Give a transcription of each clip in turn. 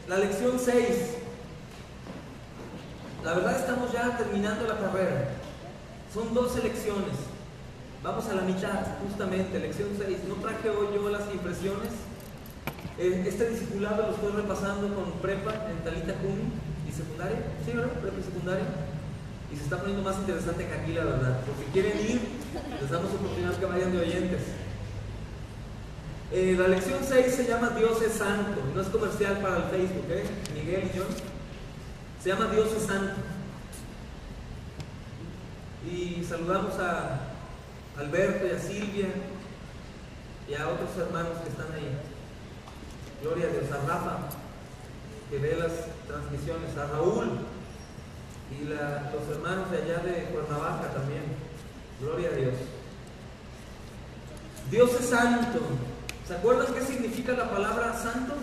La lección 6. La verdad estamos ya terminando la carrera. Son 12 lecciones. Vamos a la mitad, justamente, lección 6. No traje hoy yo las impresiones. Este discipulado lo estoy repasando con prepa en Talita Kumi y secundaria. ¿Sí, verdad? Prepa y secundaria. Y se está poniendo más interesante que aquí, la verdad. Porque si quieren ir, les damos oportunidad que vayan de oyentes. La lección 6 se llama Dios es Santo. No es comercial para el Facebook, Miguel y yo. Se llama Dios es Santo. Y saludamos a Alberto y a Silvia y a otros hermanos que están ahí. Gloria a Dios. A Rafa, que ve las transmisiones. A Raúl y los hermanos de allá de Cuernavaca también. Gloria a Dios. Dios es santo. ¿Se acuerdan qué significa la palabra santo?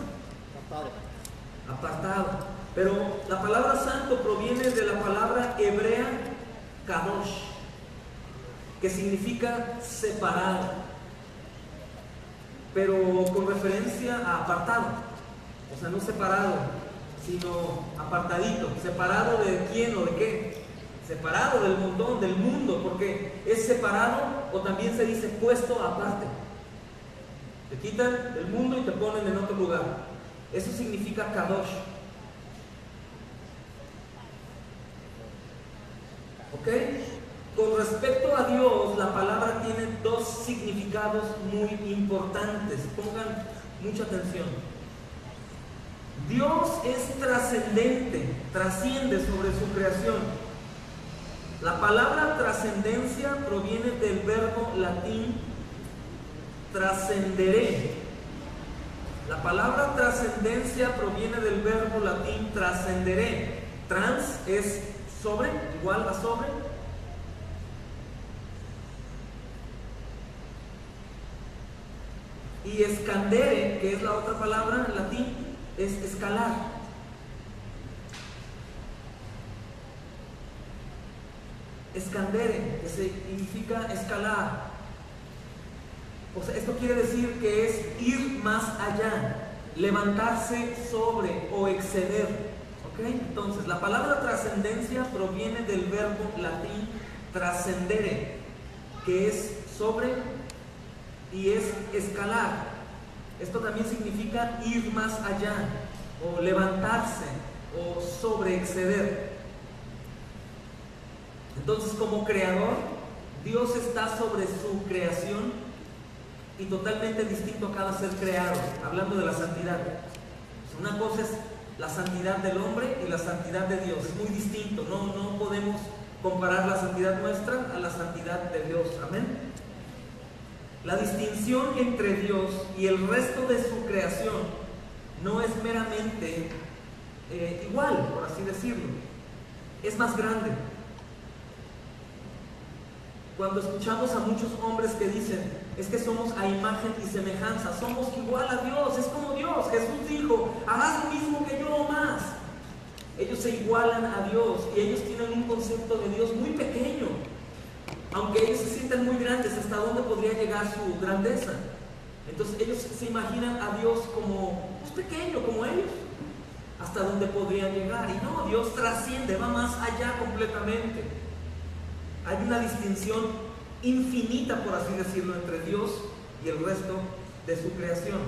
Apartado. Pero la palabra santo proviene de la palabra hebrea kadosh, que significa separado, pero con referencia a apartado. O sea, no separado, sino apartadito. ¿Separado de quién o de qué? Separado del montón, del mundo, porque es separado, o también se dice puesto aparte. Te quitan del mundo y te ponen en otro lugar. Eso significa kadosh. ¿Ok? Con respecto a Dios, la palabra tiene dos significados muy importantes. Pongan mucha atención. Dios es trascendente, trasciende sobre su creación. La palabra trascendencia proviene del verbo latín trascenderé. La palabra trascendencia proviene del verbo latín trascenderé. Trans es sobre, igual a sobre. Y escandere, que es la otra palabra en latín, es escalar. Escandere, que significa escalar. O sea, esto quiere decir que es ir más allá, levantarse sobre o exceder. ¿Ok? Entonces, la palabra trascendencia proviene del verbo latín trascendere, que es sobre y es escalar. Esto también significa ir más allá, o levantarse, o sobreexceder. Entonces, como creador, Dios está sobre su creación y totalmente distinto a cada ser creado, hablando de la santidad. Una cosa es la santidad del hombre y la santidad de Dios, es muy distinto. No podemos comparar la santidad nuestra a la santidad de Dios. Amén. La distinción entre Dios y el resto de su creación no es meramente igual, por así decirlo. Es más grande. Cuando escuchamos a muchos hombres que dicen, es que somos a imagen y semejanza, somos igual a Dios, es como Dios. Jesús dijo, harás lo mismo que yo o más. Ellos se igualan a Dios y ellos tienen un concepto de Dios muy pequeño. Aunque ellos se sientan muy grandes, ¿hasta dónde podría llegar su grandeza? Entonces ellos se imaginan a Dios como pequeño, como ellos, hasta dónde podrían llegar. Y no, Dios trasciende, va más allá completamente. Hay una distinción infinita, por así decirlo, entre Dios y el resto de su creación.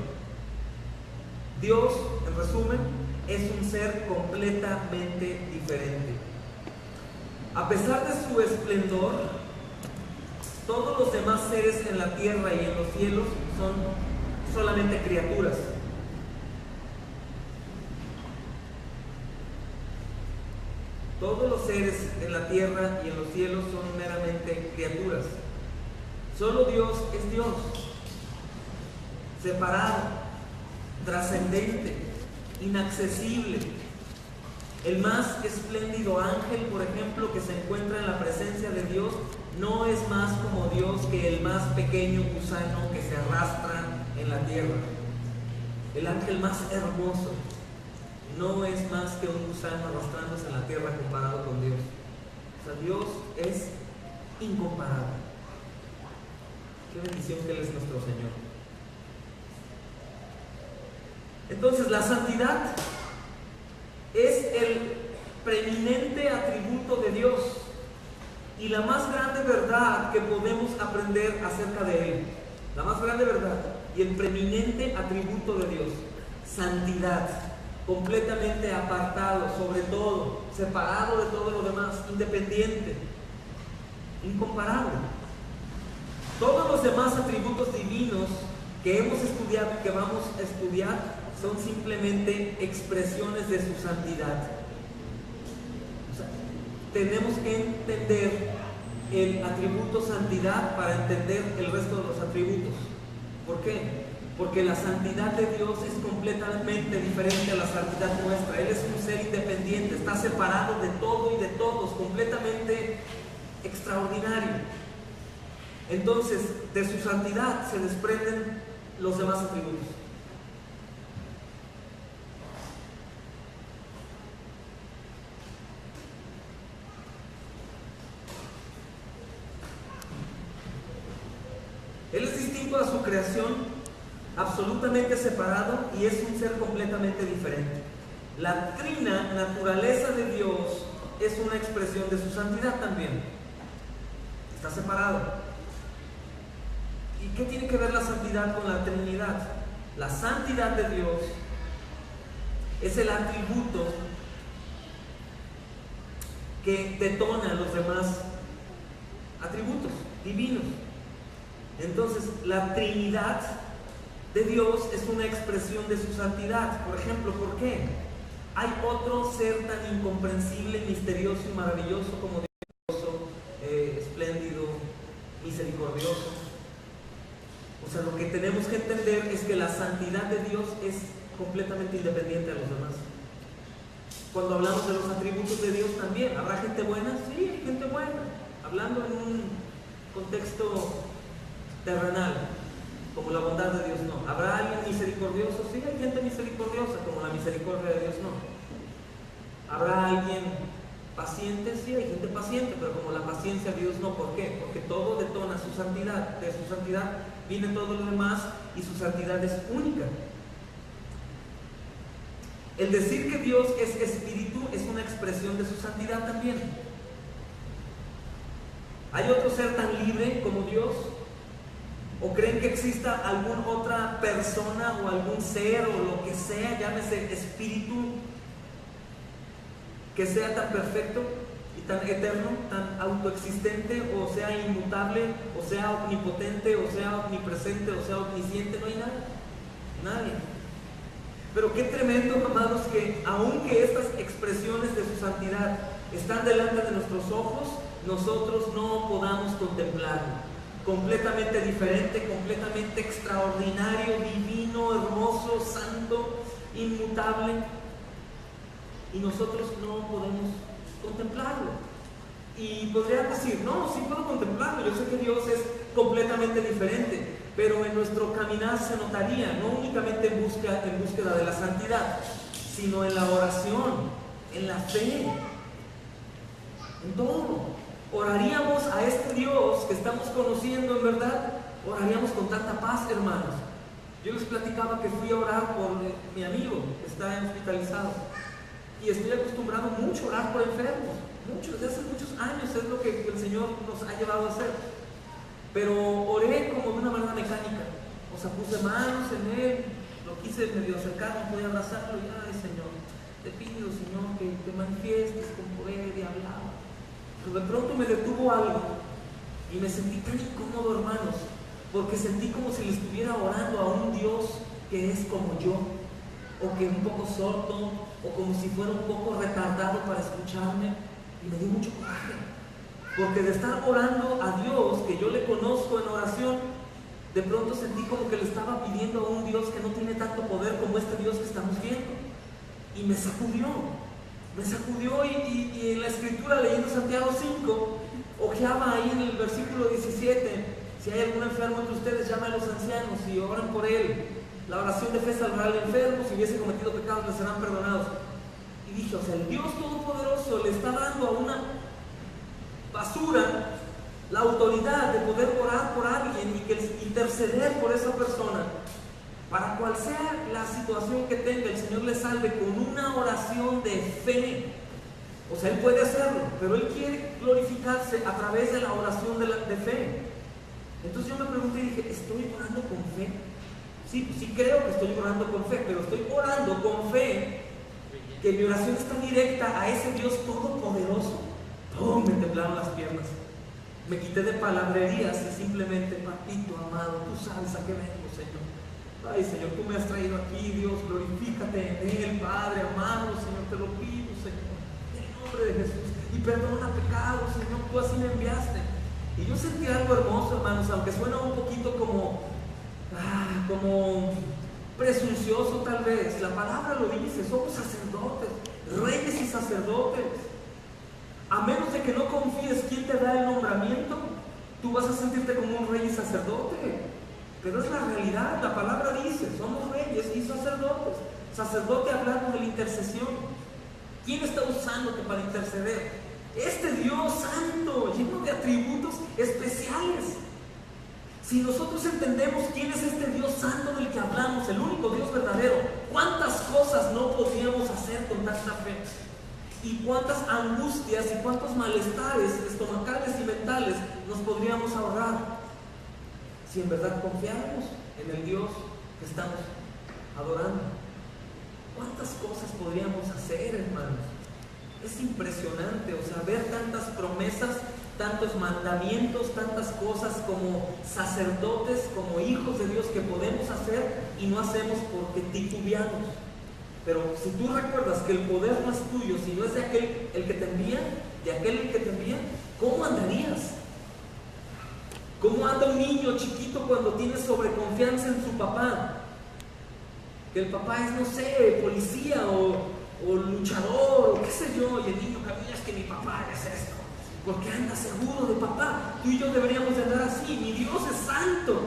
Dios, en resumen, es un ser completamente diferente. A pesar de su esplendor, todos los demás seres en la tierra y en los cielos son solamente criaturas. Todos los seres en la tierra y en los cielos son meramente criaturas. Solo Dios es Dios, separado, trascendente, inaccesible. El más espléndido ángel, por ejemplo, que se encuentra en la presencia de Dios, no es más como Dios que el más pequeño gusano que se arrastra en la tierra. El ángel más hermoso no es más que un gusano arrastrándose en la tierra comparado con Dios. O sea, Dios es incomparable. Qué bendición que Él es nuestro Señor. Entonces, la santidad es el preeminente atributo de Dios y la más grande verdad que podemos aprender acerca de Él. La más grande verdad y el preeminente atributo de Dios. Santidad, completamente apartado, sobre todo, separado de todo lo demás, independiente, incomparable. Todos los demás atributos divinos que hemos estudiado y que vamos a estudiar son simplemente expresiones de su santidad. O sea, tenemos que entender el atributo santidad para entender el resto de los atributos. ¿Por qué? Porque la santidad de Dios es completamente diferente a la santidad nuestra. Él es un ser independiente, está separado de todo y de todos, completamente extraordinario. Entonces, de su santidad se desprenden los demás atributos. Él es distinto a su creación, absolutamente separado, y es un ser completamente diferente. La trina naturaleza de Dios es una expresión de su santidad también. Está separado. ¿Y qué tiene que ver la santidad con la Trinidad? La santidad de Dios es el atributo que detona los demás atributos divinos. Entonces, la Trinidad de Dios es una expresión de su santidad. Por ejemplo, ¿por qué? ¿Hay otro ser tan incomprensible, misterioso y maravilloso como Dios, espléndido, misericordioso? O sea, lo que tenemos que entender es que la santidad de Dios es completamente independiente de los demás. Cuando hablamos de los atributos de Dios también, ¿habrá gente buena? Sí, hay gente buena. Hablando en un contexto terrenal, como la bondad de Dios no. ¿Habrá alguien misericordioso? Sí, hay gente misericordiosa, como la misericordia de Dios no. ¿Habrá alguien paciente? Sí, hay gente paciente, pero como la paciencia de Dios no. ¿Por qué? Porque todo detona su santidad. De su santidad viene todo lo demás y su santidad es única. El decir que Dios es espíritu es una expresión de su santidad también. ¿Hay otro ser tan libre como Dios? ¿O creen que exista alguna otra persona o algún ser o lo que sea, llámese espíritu, que sea tan perfecto y tan eterno, tan autoexistente, o sea inmutable, o sea omnipotente, o sea omnipresente, o sea omnisciente? No hay nada, nadie. Pero qué tremendo, amados, que aunque estas expresiones de su santidad están delante de nuestros ojos, nosotros no podamos contemplarlo. Completamente diferente, completamente extraordinario, divino, hermoso, santo, inmutable, y nosotros no podemos contemplarlo. Y podría decir, no, sí puedo contemplarlo, yo sé que Dios es completamente diferente, pero en nuestro caminar se notaría, no únicamente en búsqueda de la santidad, sino en la oración, en la fe, en todo. Oraríamos a este Dios que estamos conociendo en verdad, oraríamos con tanta paz, hermanos. Yo les platicaba que fui a orar por mi amigo que está hospitalizado, y estoy acostumbrado mucho a orar por enfermos, desde hace muchos años es lo que el Señor nos ha llevado a hacer. Pero oré como de una manera mecánica, o sea, puse manos en él, lo quise medio acercar, no podía abrazarlo, y ay Señor, te pido, Señor, que te manifiestes con poder y hablar. Pero de pronto me detuvo algo y me sentí tan incómodo, hermanos, porque sentí como si le estuviera orando a un Dios que es como yo, o que es un poco sordo, o como si fuera un poco retardado para escucharme, y me dio mucho coraje, porque de estar orando a Dios que yo le conozco en oración, de pronto sentí como que le estaba pidiendo a un Dios que no tiene tanto poder como este Dios que estamos viendo, y me sacudió y en la escritura, leyendo Santiago 5, ojeaba ahí en el versículo 17, si hay algún enfermo entre ustedes, llamen a los ancianos y oren por él, la oración de fe salvará al enfermo, si hubiese cometido pecados le serán perdonados. Y dije, o sea, el Dios Todopoderoso le está dando a una basura la autoridad de poder orar por alguien y interceder por esa persona. Para cual sea la situación que tenga, el Señor le salve con una oración de fe. O sea, Él puede hacerlo, pero Él quiere glorificarse a través de la oración de fe. Entonces yo me pregunté y dije, ¿estoy orando con fe? Sí, sí creo que estoy orando con fe, pero estoy orando con fe que mi oración está directa a ese Dios todopoderoso. ¡Pum! Me temblaron las piernas. Me quité de palabrerías y simplemente, papito amado, tú sabes a qué vengo, Señor. Ay, Señor, tú me has traído aquí, Dios, glorifícate en Él, Padre amado, Señor, te lo pido, Señor, en el nombre de Jesús. Y perdona pecados, Señor, tú así me enviaste. Y yo sentí algo hermoso, hermanos, aunque suena un poquito como presuncioso tal vez. La palabra lo dice, somos sacerdotes, reyes y sacerdotes. A menos de que no confíes quién te da el nombramiento, tú vas a sentirte como un rey y sacerdote. Pero es la realidad, la palabra dice, somos reyes y sacerdotes. Sacerdote hablando de la intercesión. ¿Quién está usándote para interceder? Este Dios santo, lleno de atributos especiales. Si nosotros entendemos quién es este Dios santo del que hablamos, el único Dios verdadero, ¿cuántas cosas no podríamos hacer con tanta fe? Y cuántas angustias y cuántos malestares estomacales y mentales nos podríamos ahorrar si en verdad confiáramos en el Dios que estamos adorando. ¿Cuántas cosas podríamos hacer, hermanos? Es impresionante, o sea, ver tantas promesas, tantos mandamientos, tantas cosas como sacerdotes, como hijos de Dios que podemos hacer y no hacemos porque titubeamos. Pero si tú recuerdas que el poder no es tuyo, sino es de aquel el que te envía, de aquel el que te envía, ¿cómo andarías? ¿Cómo anda un niño chiquito cuando tiene sobreconfianza en su papá? Que el papá es, no sé, policía o luchador o qué sé yo, y el niño camina, es que mi papá es esto, porque anda seguro de papá. Tú y yo deberíamos de andar así. Mi Dios es santo,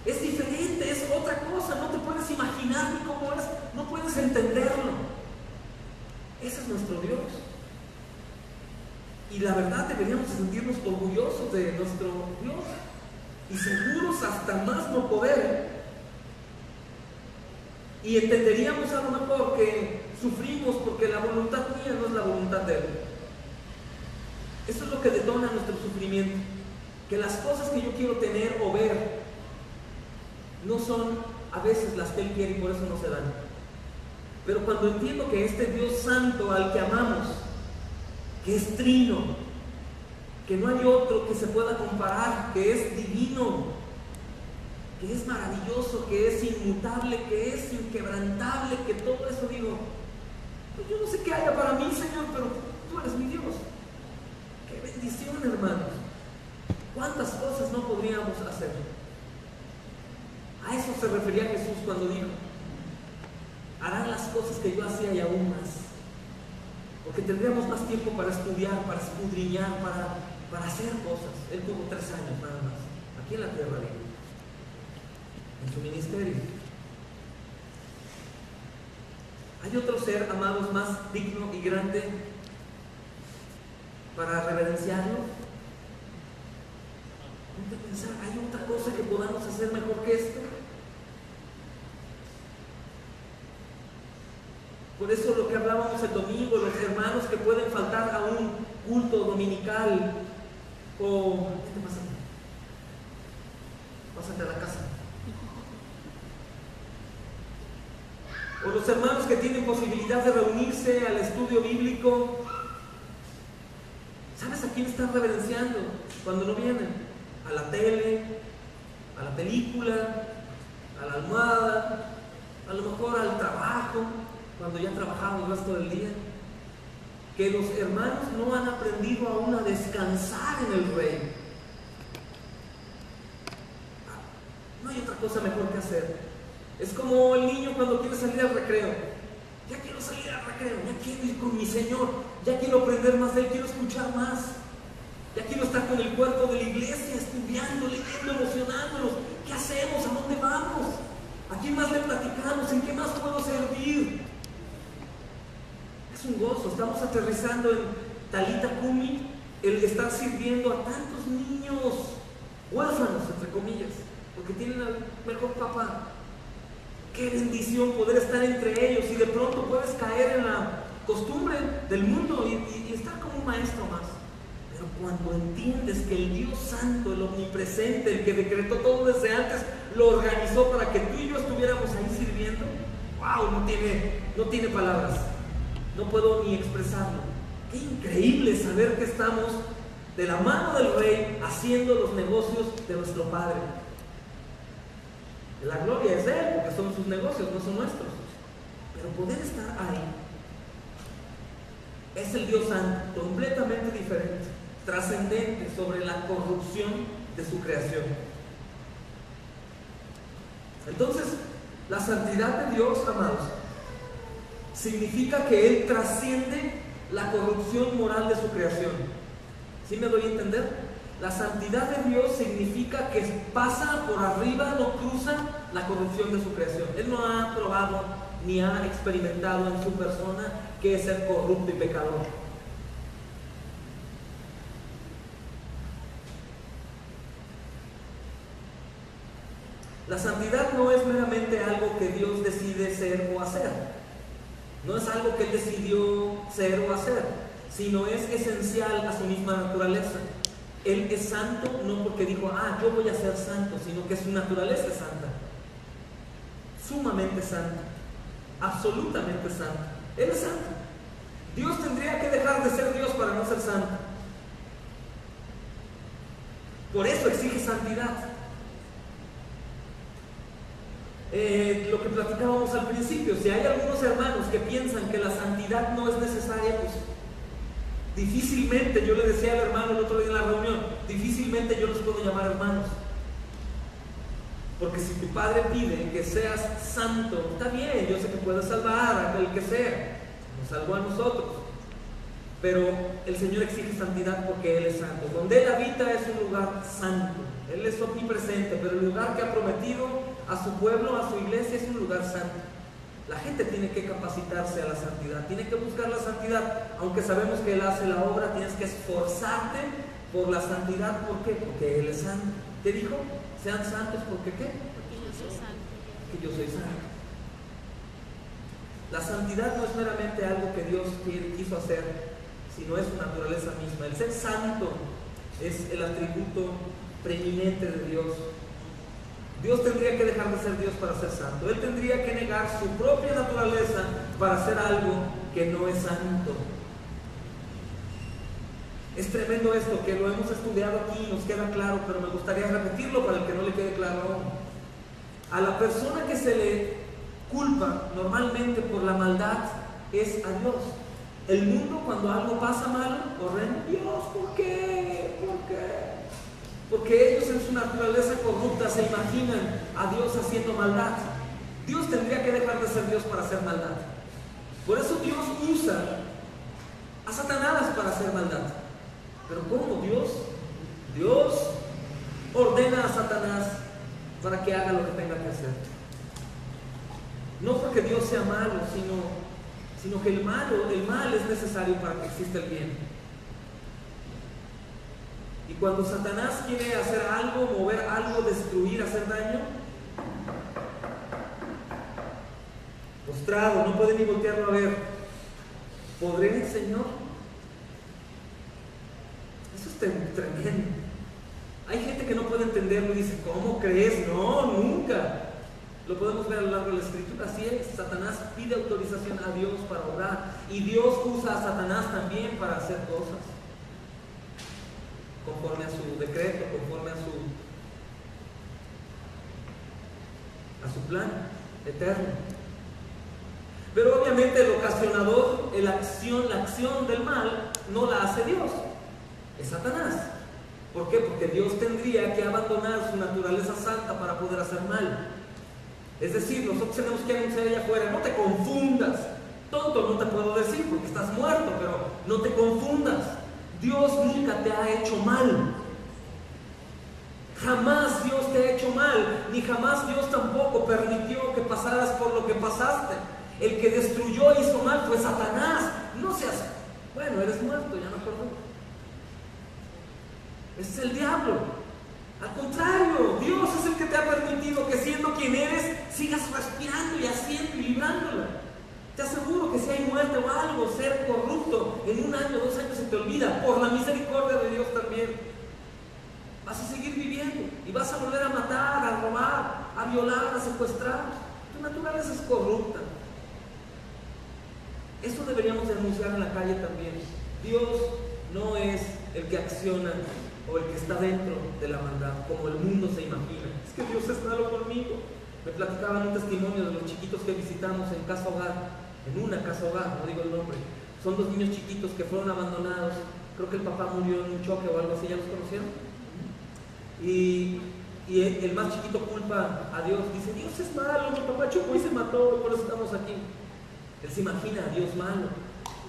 es diferente, es otra cosa, no te puedes imaginar ni cómo es, no puedes entenderlo. Ese es nuestro Dios. Y la verdad deberíamos sentirnos orgullosos de nuestro Dios y seguros hasta más no poder. Y entenderíamos a lo mejor que sufrimos porque la voluntad mía no es la voluntad de Él. Eso es lo que detona nuestro sufrimiento, que las cosas que yo quiero tener o ver no son a veces las que Él quiere y por eso no se dan. Pero cuando entiendo que este Dios santo al que amamos, que es trino, que no hay otro que se pueda comparar, que es divino, que es maravilloso, que es inmutable, que es inquebrantable, que todo eso, digo, pues yo no sé qué haya para mí, Señor, pero tú eres mi Dios. Qué bendición, hermanos. ¿Cuántas cosas no podríamos hacer? A eso se refería Jesús cuando dijo, harán las cosas que yo hacía y aún más. Porque tendríamos más tiempo para estudiar, para escudriñar, para hacer cosas. Él tuvo 3 años nada más, aquí en la tierra, en su ministerio. ¿Hay otro ser, amados, más digno y grande para reverenciarlo? Ponte a pensar, ¿hay otra cosa que podamos hacer mejor que esto? Por eso lo que hablábamos el domingo, los hermanos que pueden faltar a un culto dominical, o ¿qué te pasa? Pásate a la casa. O los hermanos que tienen posibilidad de reunirse al estudio bíblico. ¿Sabes a quién están reverenciando cuando no vienen? A la tele, a la película, a la almohada, a lo mejor al trabajo, cuando ya trabajamos el resto del día. Que los hermanos no han aprendido aún a descansar en el Rey. No hay otra cosa mejor que hacer. Es como el niño cuando quiere salir al recreo. Ya quiero salir al recreo, ya quiero ir con mi Señor, ya quiero aprender más de Él, quiero escuchar más. Ya quiero estar con el cuerpo de la iglesia, estudiando, leyendo, emocionándonos. ¿Qué hacemos? ¿A dónde vamos? ¿A quién más le platicamos? ¿En qué más puedo servir? Es un gozo. Estamos aterrizando en Talita Kumi, el estar sirviendo a tantos niños huérfanos, entre comillas, porque tienen al mejor papá. Qué bendición poder estar entre ellos, y de pronto puedes caer en la costumbre del mundo y estar como un maestro más. Pero cuando entiendes que el Dios Santo, el omnipresente, el que decretó todo desde antes, lo organizó para que tú y yo estuviéramos ahí sirviendo, wow, no tiene palabras, no puedo ni expresarlo. Qué increíble saber que estamos de la mano del Rey haciendo los negocios de nuestro Padre. La gloria es de Él, porque son sus negocios, no son nuestros. Pero poder estar ahí es el Dios Santo, completamente diferente, trascendente sobre la corrupción de su creación. Entonces, la santidad de Dios, amados, significa que Él trasciende la corrupción moral de su creación. ¿Sí me doy a entender? La santidad de Dios significa que pasa por arriba, no cruza la corrupción de su creación. Él no ha probado ni ha experimentado en su persona qué es ser corrupto y pecador. La santidad no es meramente algo que Dios decide ser o hacer. No es algo que Él decidió ser o hacer, sino es esencial a su misma naturaleza. Él es santo no porque dijo, yo voy a ser santo, sino que su naturaleza es santa. Sumamente santa. Absolutamente santo. Él es santo. Dios tendría que dejar de ser Dios para no ser santo. Por eso exige santidad. Lo que platicábamos al principio, si hay algunos hermanos que piensan que la santidad no es necesaria, pues difícilmente, yo le decía al hermano el otro día en la reunión, difícilmente yo los puedo llamar hermanos. Porque si tu Padre pide que seas santo, está bien, yo sé que puedes salvar a aquel que sea, nos salvó a nosotros. Pero el Señor exige santidad porque Él es santo. Donde Él habita es un lugar santo. Él es omnipresente, pero el lugar que ha prometido a su pueblo, a su iglesia, es un lugar santo. La gente tiene que capacitarse a la santidad, tiene que buscar la santidad. Aunque sabemos que Él hace la obra, tienes que esforzarte por la santidad. ¿Por qué? Porque Él es santo. ¿Qué dijo? Sean santos, ¿porque qué? Porque yo soy santo. Que yo soy santo. La santidad no es meramente algo que Dios quiso hacer, sino es su naturaleza misma. El ser santo es el atributo preeminente de Dios. Dios tendría que dejar de ser Dios para ser santo. Él tendría que negar su propia naturaleza para hacer algo que no es santo. Es tremendo esto, que lo hemos estudiado aquí, nos queda claro, pero me gustaría repetirlo para el que no le quede claro aún. A la persona que se le culpa normalmente por la maldad es a Dios. El mundo, cuando algo pasa mal, corren, Dios, ¿por qué? ¿Por qué? Porque ellos en su naturaleza corrupta se imaginan a Dios haciendo maldad. Dios tendría que dejar de ser Dios para hacer maldad. Por eso Dios usa a Satanás para hacer maldad. Pero ¿cómo? Dios ordena a Satanás para que haga lo que tenga que hacer. No porque Dios sea malo, sino que el mal es necesario para que exista el bien. Y cuando Satanás quiere hacer algo, mover algo, destruir, hacer daño, postrado, no puede ni voltearlo a ver. ¿Podré, Señor? Eso es tremendo. Hay gente que no puede entenderlo y dice, ¿cómo crees? No, nunca. Lo podemos ver a lo largo de la Escritura. Así es, Satanás pide autorización a Dios para obrar, y Dios usa a Satanás también para hacer cosas conforme a su decreto, conforme a su plan eterno. Pero obviamente el ocasionador, la acción del mal, no la hace Dios, es Satanás. ¿Por qué? Porque Dios tendría que abandonar su naturaleza santa para poder hacer mal. Es decir, nosotros tenemos que anunciar allá afuera, no te confundas. Tonto no te puedo decir porque estás muerto, pero no te confundas. Dios nunca te ha hecho mal. Jamás Dios te ha hecho mal, ni jamás Dios tampoco permitió que pasaras por lo que pasaste. El que destruyó e hizo mal fue Satanás. No seas, bueno, eres muerto, ya no acuerdo. Ese es el diablo. Al contrario, Dios es el que te ha permitido que, siendo quien eres, sigas respirando y haciendo y librándola. Te aseguro que si hay muerte o algo, ser corrupto, en 1 año, 2 años se te olvida, por la misericordia de Dios también. Vas a seguir viviendo y vas a volver a matar, a robar, a violar, a secuestrar. Tu naturaleza es corrupta. Eso deberíamos denunciar en la calle también. Dios no es el que acciona o el que está dentro de la maldad, como el mundo se imagina. Es que Dios es malo conmigo. Me platicaban un testimonio de los chiquitos que visitamos en casa hogar, en una casa hogar, no digo el nombre. Son 2 niños chiquitos que fueron abandonados. Creo que el papá murió en un choque o algo así, ¿ya los conocieron? Y el más chiquito culpa a Dios, dice: Dios es malo, mi papá chocó y se mató, y por eso estamos aquí. Él se imagina a Dios malo.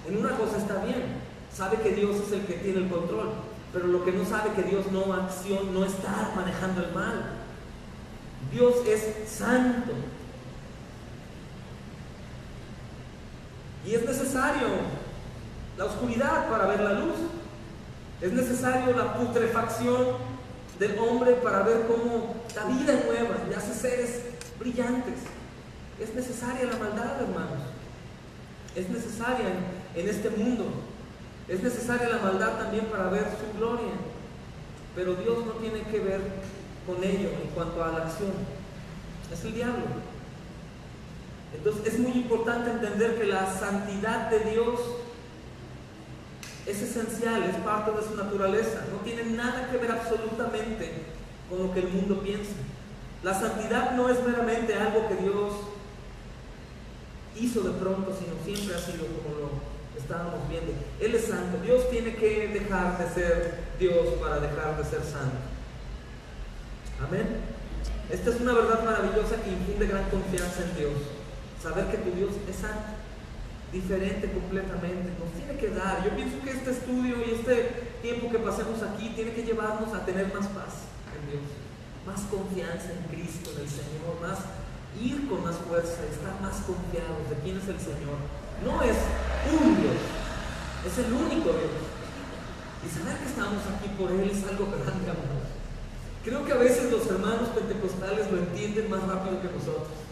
En una cosa está bien, sabe que Dios es el que tiene el control, pero lo que no sabe que Dios no está manejando el mal. Dios es santo. Y es necesario la oscuridad para ver la luz. Es necesario la putrefacción del hombre para ver cómo la vida nueva y hace seres brillantes. Es necesaria la maldad, hermanos. Es necesaria en este mundo. Es necesaria la maldad también para ver su gloria. Pero Dios no tiene que ver con ello en cuanto a la acción. Es el diablo. Entonces es muy importante entender que la santidad de Dios es esencial, es parte de su naturaleza. No tiene nada que ver absolutamente con lo que el mundo piensa. La santidad no es meramente algo que Dios hizo de pronto, sino siempre ha sido como lo estábamos viendo. Él es santo. Dios tiene que dejar de ser Dios para dejar de ser santo. Amén. Esta es una verdad maravillosa que infunde gran confianza en Dios. Saber que tu Dios es santo, diferente completamente, nos tiene que dar. Yo pienso que este estudio y este tiempo que pasemos aquí tiene que llevarnos a tener más paz en Dios, más confianza en Cristo, en el Señor, más ir con más fuerza, estar más confiados de quién es el Señor. No es un Dios, es el único Dios. Y saber que estamos aquí por Él es algo grande, amados. Creo que a veces los hermanos pentecostales lo entienden más rápido que nosotros.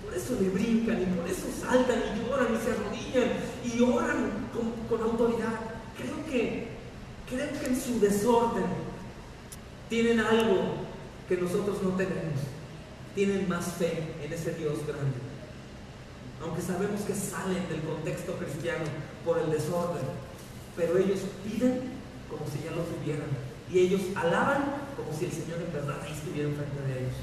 Por eso le brincan y por eso saltan y lloran y se arrodillan y oran con autoridad. Creo que en su desorden tienen algo que nosotros no tenemos. Tienen más fe en ese Dios grande. Aunque sabemos que salen del contexto cristiano por el desorden, pero ellos piden como si ya lo tuvieran y ellos alaban como si el Señor en verdad ahí estuviera frente de ellos.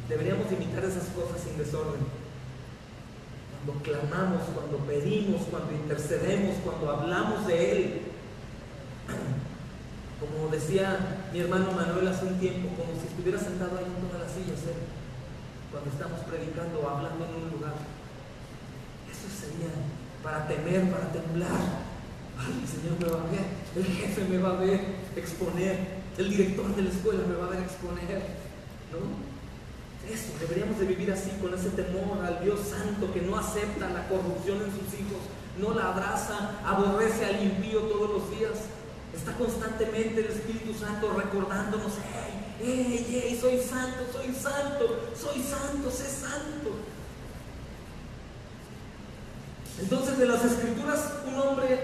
Deberíamos imitar esas cosas sin desorden. Cuando clamamos, cuando pedimos, cuando intercedemos, cuando hablamos de Él. Como decía mi hermano Manuel hace un tiempo, como si estuviera sentado ahí en todas las sillas, cuando estamos predicando o hablando en un lugar. Eso sería para temer, para temblar. Ay, el Señor me va a ver, el jefe me va a ver exponer, el director de la escuela me va a ver exponer, ¿no? Eso, deberíamos de vivir así, con ese temor al Dios santo que no acepta la corrupción en sus hijos, no la abraza, aborrece al impío todos los días. Está constantemente el Espíritu Santo recordándonos: hey, soy santo, sé santo. Entonces, de las Escrituras, un hombre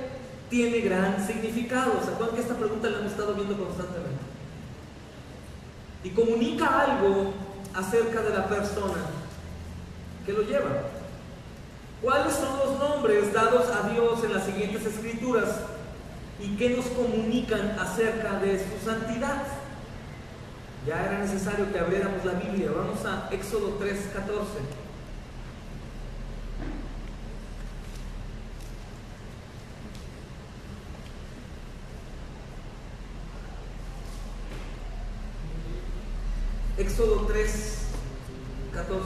tiene gran significado. ¿Se acuerdan que esta pregunta la hemos estado viendo constantemente? Y comunica algo acerca de la persona que lo lleva. ¿Cuáles son los nombres dados a Dios en las siguientes Escrituras y qué nos comunican acerca de su santidad? Ya era necesario que abriéramos la Biblia. Vamos a Éxodo 3:14. Éxodo 3:14.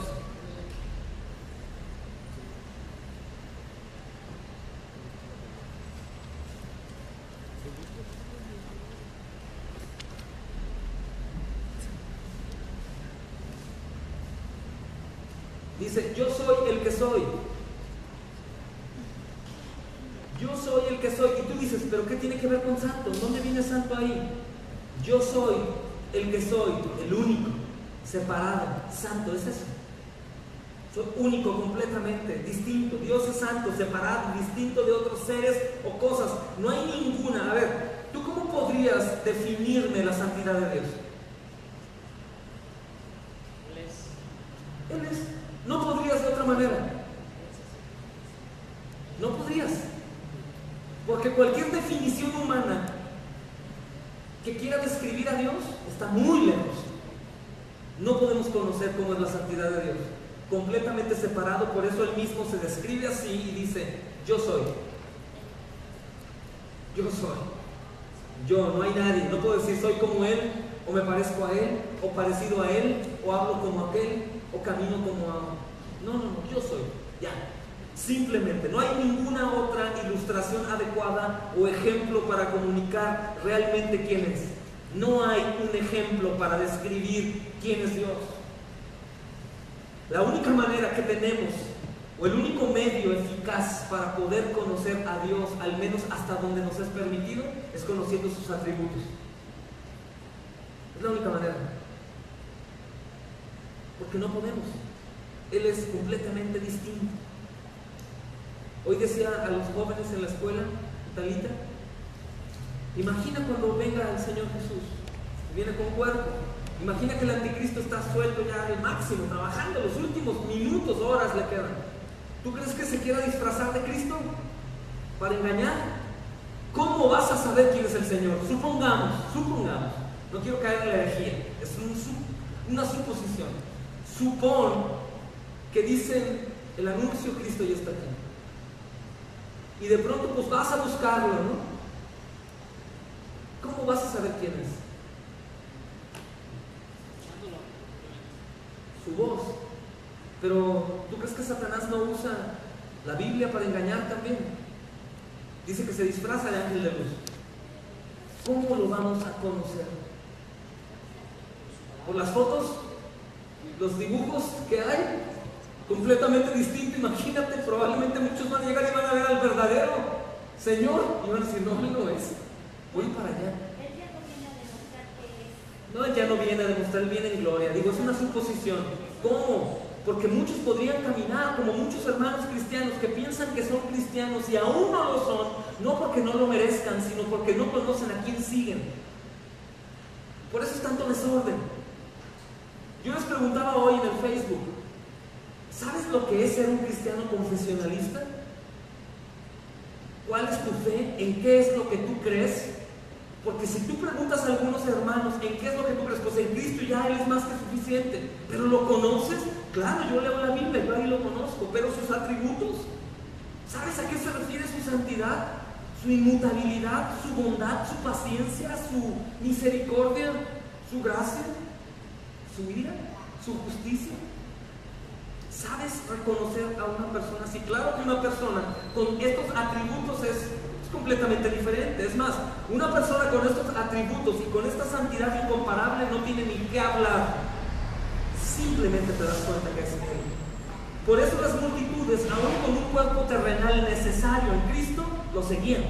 Dice: yo soy el que soy. Yo soy el que soy. Y tú dices: ¿pero qué tiene que ver con santo? ¿Dónde viene santo ahí? Yo soy el que soy, el único. separado, santo, es eso. Soy único, completamente distinto. Dios es santo, separado, distinto de otros seres o cosas. No hay ninguna. A ver, ¿tú cómo podrías definirme la santidad de Dios? Él es. No podrías de otra manera. No podrías. Porque cualquier definición humana que quiera describir a Dios está muy lejos. No podemos conocer cómo es la santidad de Dios. Completamente separado, por eso Él mismo se describe así y dice: yo soy. Yo soy. Yo, no hay nadie. No puedo decir soy como Él, o me parezco a Él, o parecido a Él, o hablo como aquel, o camino como a... No, yo soy. Ya. Simplemente, no hay ninguna otra ilustración adecuada o ejemplo para comunicar realmente quién es. No hay un ejemplo para describir quién es Dios. La única manera que tenemos, o el único medio eficaz para poder conocer a Dios, al menos hasta donde nos es permitido, es conociendo sus atributos. Es la única manera. Porque no podemos. Él es completamente distinto. Hoy decía a los jóvenes en la escuela, Talita, imagina cuando venga el Señor Jesús, viene con cuerpo. Imagina que el anticristo está suelto ya al máximo, trabajando, los últimos minutos, horas le quedan. ¿Tú crees que se quiera disfrazar de Cristo para engañar? ¿Cómo vas a saber quién es el Señor? Supongamos, no quiero caer en la herejía, es una suposición. Supón que dicen el anuncio: Cristo ya está aquí. Y de pronto pues vas a buscarlo, ¿no? ¿Cómo vas a saber quién es? Su voz. Pero ¿tú crees que Satanás no usa la Biblia para engañar también? Dice que se disfraza de ángel de luz. ¿Cómo lo vamos a conocer? ¿Por las fotos? ¿Los dibujos que hay? Completamente distinto. Imagínate, probablemente muchos van a llegar y van a ver al verdadero Señor y van a decir: no, él no es, voy para allá. No, él ya no viene a demostrar, él viene en gloria. Digo, es una suposición. ¿Cómo? Porque muchos podrían caminar como muchos hermanos cristianos que piensan que son cristianos y aún no lo son, no porque no lo merezcan, sino porque no conocen a quién siguen. Por eso es tanto desorden. Yo les preguntaba hoy en el Facebook: ¿sabes lo que es ser un cristiano confesionalista? ¿Cuál es tu fe? ¿En qué es lo que tú crees? Porque si tú preguntas a algunos hermanos en qué es lo que tú crees, pues en Cristo ya Él es más que suficiente. ¿Pero lo conoces? Claro, yo leo la Biblia, yo ahí lo conozco. ¿Pero sus atributos? ¿Sabes a qué se refiere su santidad? Su inmutabilidad, su bondad, su paciencia, su misericordia, su gracia, su ira, su justicia. ¿Sabes reconocer a una persona así? Claro que una persona con estos atributos es completamente diferente. Es más, una persona con estos atributos y con esta santidad incomparable no tiene ni qué hablar. Simplemente te das cuenta que es Él. Por eso las multitudes, aún con un cuerpo terrenal necesario en Cristo, lo seguían.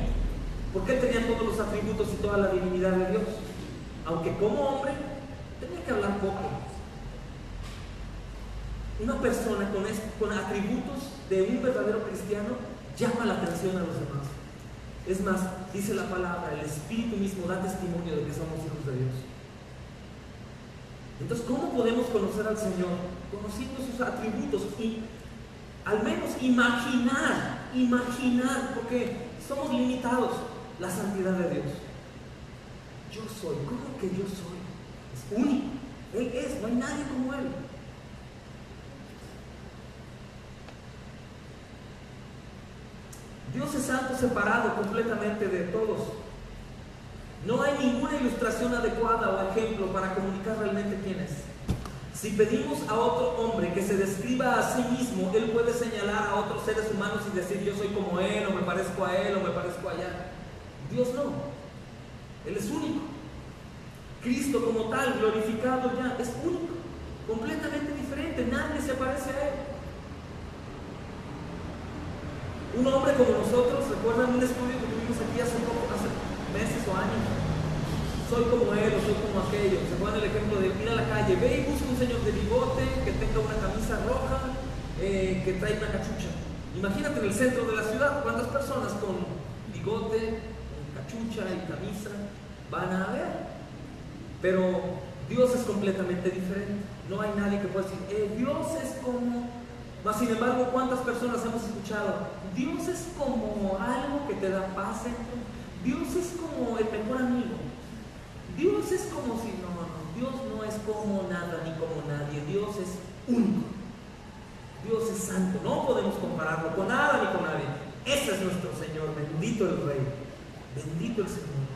Porque Él tenía todos los atributos y toda la divinidad de Dios. Aunque como hombre tenía que hablar poco. Una persona con atributos de un verdadero cristiano llama la atención a los demás. Es más, dice la palabra, el Espíritu mismo da testimonio de que somos hijos de Dios. Entonces, ¿cómo podemos conocer al Señor? Conociendo sus atributos y al menos imaginar, porque somos limitados, la santidad de Dios. Yo soy, ¿cómo que yo soy? Es único, Él es, no hay nadie como Él. Dios es santo, separado completamente de todos. No hay ninguna ilustración adecuada o ejemplo para comunicar realmente quién es. Si pedimos a otro hombre que se describa a sí mismo, él puede señalar a otros seres humanos y decir: yo soy como él, o me parezco a él, o me parezco allá. Dios no. Él es único. Cristo como tal, glorificado ya, es único, completamente diferente. Nadie se parece a él. Un hombre como nosotros, ¿recuerdan un estudio que tuvimos aquí hace meses o años? soy como él o soy como aquello. Se pone el ejemplo de ir a la calle, ve y busca un señor de bigote, que tenga una camisa roja, que trae una cachucha. Imagínate en el centro de la ciudad, ¿cuántas personas con bigote, con cachucha y camisa van a haber? Pero Dios es completamente diferente. No hay nadie que pueda decir, Dios es como... Mas sin embargo, ¿cuántas personas hemos escuchado? Dios es como algo que te da paz dentro. Dios es como el mejor amigo. Dios es como si... No, Dios no es como nada ni como nadie. Dios es único. Dios es santo. No podemos compararlo con nada ni con nadie. Ese es nuestro Señor. Bendito el Rey. Bendito el Señor.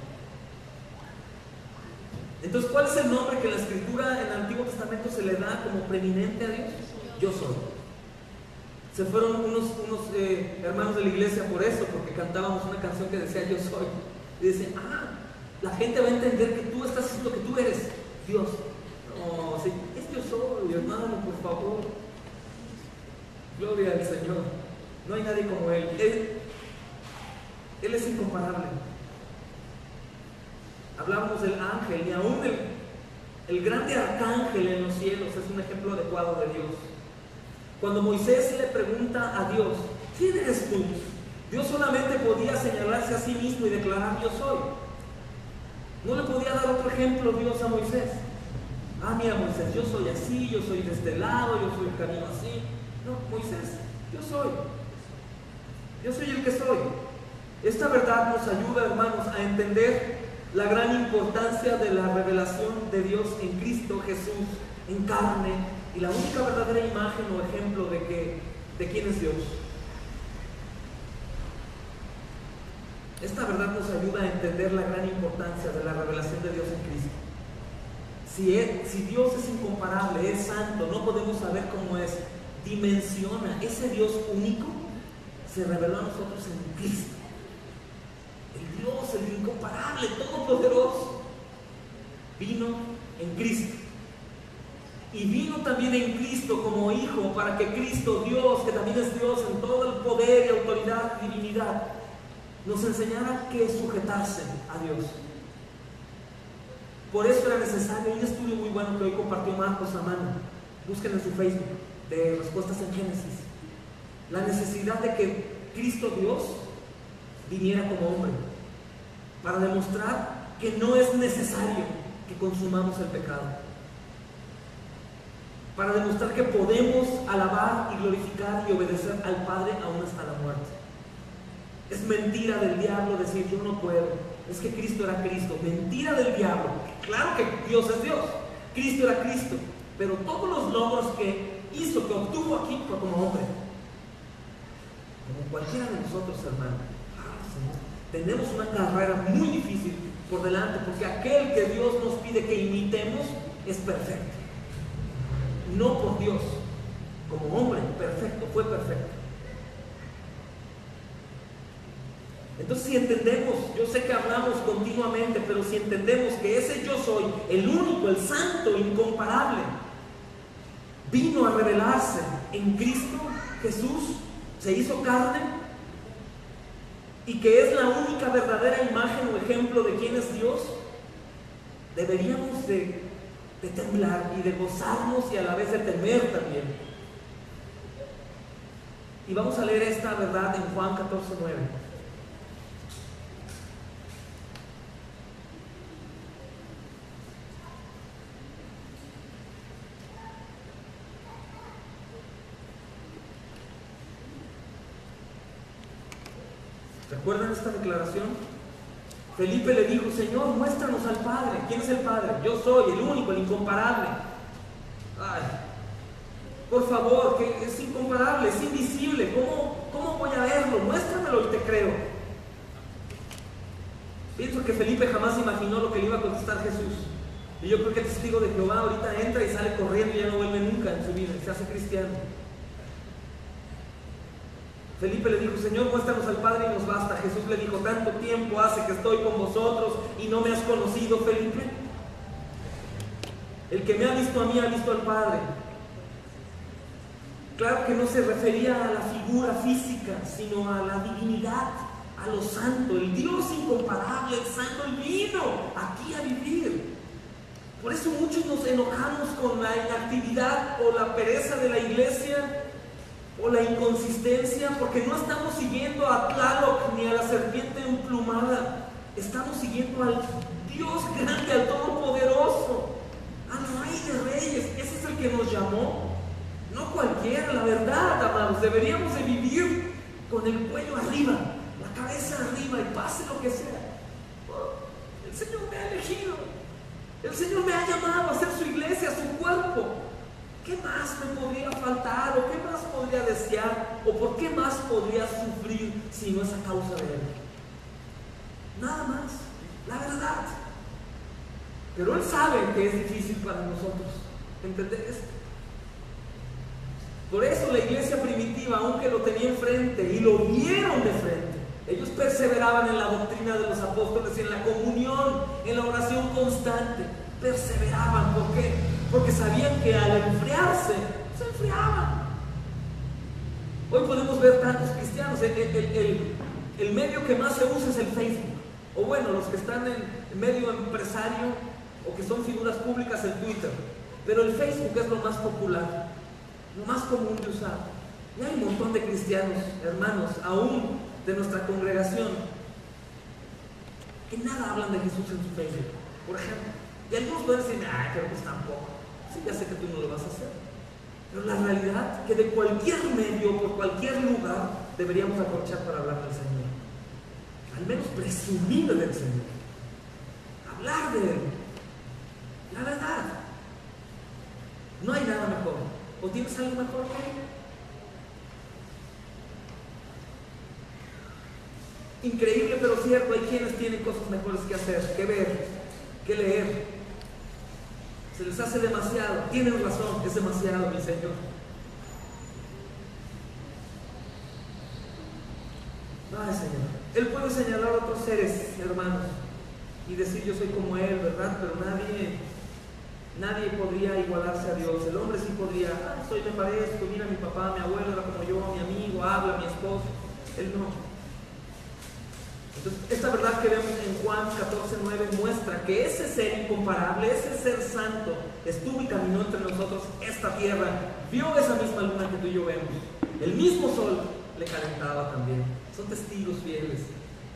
Entonces, ¿cuál es el nombre que en la Escritura, en el Antiguo Testamento, se le da como preeminente a Dios? Yo soy. Se fueron unos hermanos de la iglesia por eso, porque cantábamos una canción que decía yo soy. Y dicen, la gente va a entender que tú estás haciendo, que tú eres Dios. No, sí, es yo soy, hermano, por favor. Gloria al Señor. No hay nadie como Él. Él es incomparable. Hablábamos del ángel, y aún el grande arcángel en los cielos es un ejemplo adecuado de Dios. Cuando Moisés le pregunta a Dios, ¿quién eres tú? Dios solamente podía señalarse a sí mismo y declarar, yo soy. No le podía dar otro ejemplo Dios a Moisés. Mira Moisés, yo soy así, yo soy de este lado, yo soy el camino así. No, Moisés, yo soy. Yo soy el que soy. Esta verdad nos ayuda, hermanos, a entender la gran importancia de la revelación de Dios en Cristo Jesús, en carne, y la única verdadera imagen o ejemplo de quién es Dios. Esta verdad nos ayuda a entender la gran importancia de la revelación de Dios en Cristo. Si Dios es incomparable, es santo, no podemos saber cómo es, dimensiona, ese Dios único se reveló a nosotros en Cristo. El Dios, el incomparable, todopoderoso, vino en Cristo. Y vino también en Cristo como Hijo, para que Cristo, Dios, que también es Dios en todo el poder y autoridad y divinidad, nos enseñara que sujetarse a Dios. Por eso era necesario, un estudio muy bueno que hoy compartió Marcos Amano, busquen en su Facebook, de Respuestas en Génesis, la necesidad de que Cristo Dios viniera como hombre, para demostrar que no es necesario que consumamos el pecado, para demostrar que podemos alabar y glorificar y obedecer al Padre aún hasta la muerte. Es mentira del diablo decir yo no puedo, es que Cristo era Cristo. Mentira del diablo. Claro que Dios es Dios, Cristo era Cristo, pero todos los logros que hizo, que obtuvo aquí, fue como hombre, como cualquiera de nosotros, hermano. Tenemos una carrera muy difícil por delante, porque aquel que Dios nos pide que imitemos es perfecto. No por Dios, como hombre, perfecto, fue perfecto. Entonces, si entendemos, yo sé que hablamos continuamente, pero si entendemos que ese yo soy, el único, el santo, incomparable, vino a revelarse en Cristo Jesús, se hizo carne, y que es la única verdadera imagen o ejemplo de quién es Dios, deberíamos de temblar y de gozarnos y a la vez de temer también. Y vamos a leer esta verdad en Juan 14:9. ¿Recuerdan esta declaración? Felipe le dijo, Señor, muéstranos al Padre. ¿Quién es el Padre? Yo soy, el único, el incomparable. Ay, por favor, que es incomparable, es invisible. ¿Cómo voy a verlo? Muéstramelo y te creo. Pienso que Felipe jamás imaginó lo que le iba a contestar Jesús. Y yo creo que el testigo de Jehová ahorita entra y sale corriendo y ya no vuelve nunca en su vida, se hace cristiano. Felipe le dijo, Señor, muéstranos al Padre y nos basta. Jesús le dijo, tanto tiempo hace que estoy con vosotros y no me has conocido, Felipe. El que me ha visto a mí ha visto al Padre. Claro que no se refería a la figura física, sino a la divinidad, a lo santo. El Dios incomparable, el santo, Él vino aquí a vivir. Por eso muchos nos enojamos con la inactividad o la pereza de la iglesia o la inconsistencia, porque no estamos siguiendo a Tlaloc ni a la serpiente emplumada. Estamos siguiendo al Dios grande, al Todopoderoso, al Rey de Reyes. Ese es el que nos llamó, no cualquiera. La verdad, amados, deberíamos de vivir con el cuello arriba, la cabeza arriba, y pase lo que sea. Oh, el Señor me ha elegido, el Señor me ha llamado a hacer su iglesia, su cuerpo. ¿Qué más me podría faltar? ¿O qué más podría desear? ¿O por qué más podría sufrir si no es a causa de Él? Nada más, la verdad. Pero Él sabe que es difícil para nosotros entender esto. Por eso la iglesia primitiva, aunque lo tenía enfrente y lo vieron de frente, ellos perseveraban en la doctrina de los apóstoles, en la comunión, en la oración constante. Perseveraban. ¿Por qué? Porque sabían que al enfriarse, se enfriaban. Hoy podemos ver tantos cristianos. El medio que más se usa es el Facebook. O bueno, los que están en medio empresario o que son figuras públicas, el Twitter. Pero el Facebook es lo más popular, lo más común de usar. Y hay un montón de cristianos, hermanos, aún de nuestra congregación, que nada hablan de Jesús en su Facebook, por ejemplo. Y algunos pueden decir, pero pues tampoco. Sí, ya sé que tú no lo vas a hacer. Pero la realidad es que de cualquier medio, por cualquier lugar, deberíamos aprovechar para hablar del Señor. Al menos presumir del Señor. Hablar de Él. La verdad. No hay nada mejor. ¿O tienes algo mejor que Él? Increíble pero cierto, hay quienes tienen cosas mejores que hacer, que ver, que leer. Se les hace demasiado. Tienen razón, es demasiado, mi Señor. Ay, Señor. Él puede señalar a otros seres, hermanos, y decir yo soy como Él, ¿verdad? Pero nadie podría igualarse a Dios. El hombre sí podría, me parezco, mira mi papá, mi abuelo era como yo, mi amigo, habla, mi esposo. Él no. Entonces, esta verdad que vemos en Juan 14:9 muestra que ese ser incomparable, ese ser santo, estuvo y caminó entre nosotros esta tierra, vio esa misma luna que tú y yo vemos, el mismo sol le calentaba también. Son testigos fieles.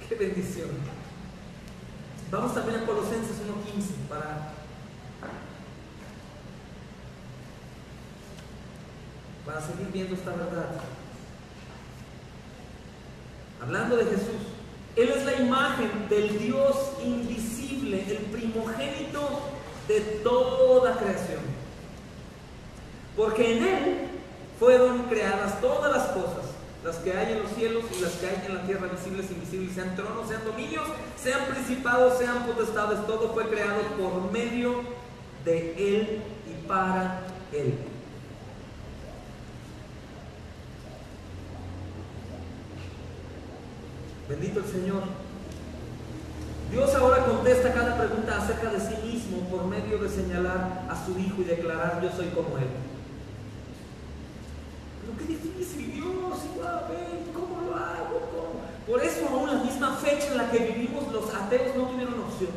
¡Qué bendición! Vamos también a Colosenses 1:15 para seguir viendo esta verdad. Hablando de Jesús, Él es la imagen del Dios invisible, el primogénito de toda creación. Porque en Él fueron creadas todas las cosas, las que hay en los cielos y las que hay en la tierra, visibles e invisibles, sean tronos, sean dominios, sean principados, sean potestades. Todo fue creado por medio de Él y para Él. Bendito el Señor. Dios ahora contesta cada pregunta acerca de sí mismo por medio de señalar a su Hijo y declarar yo soy como Él. Pero qué difícil, Dios, ¿cómo lo hago? ¿Cómo? Por eso aún la misma fecha en la que vivimos los ateos no tuvieron opción.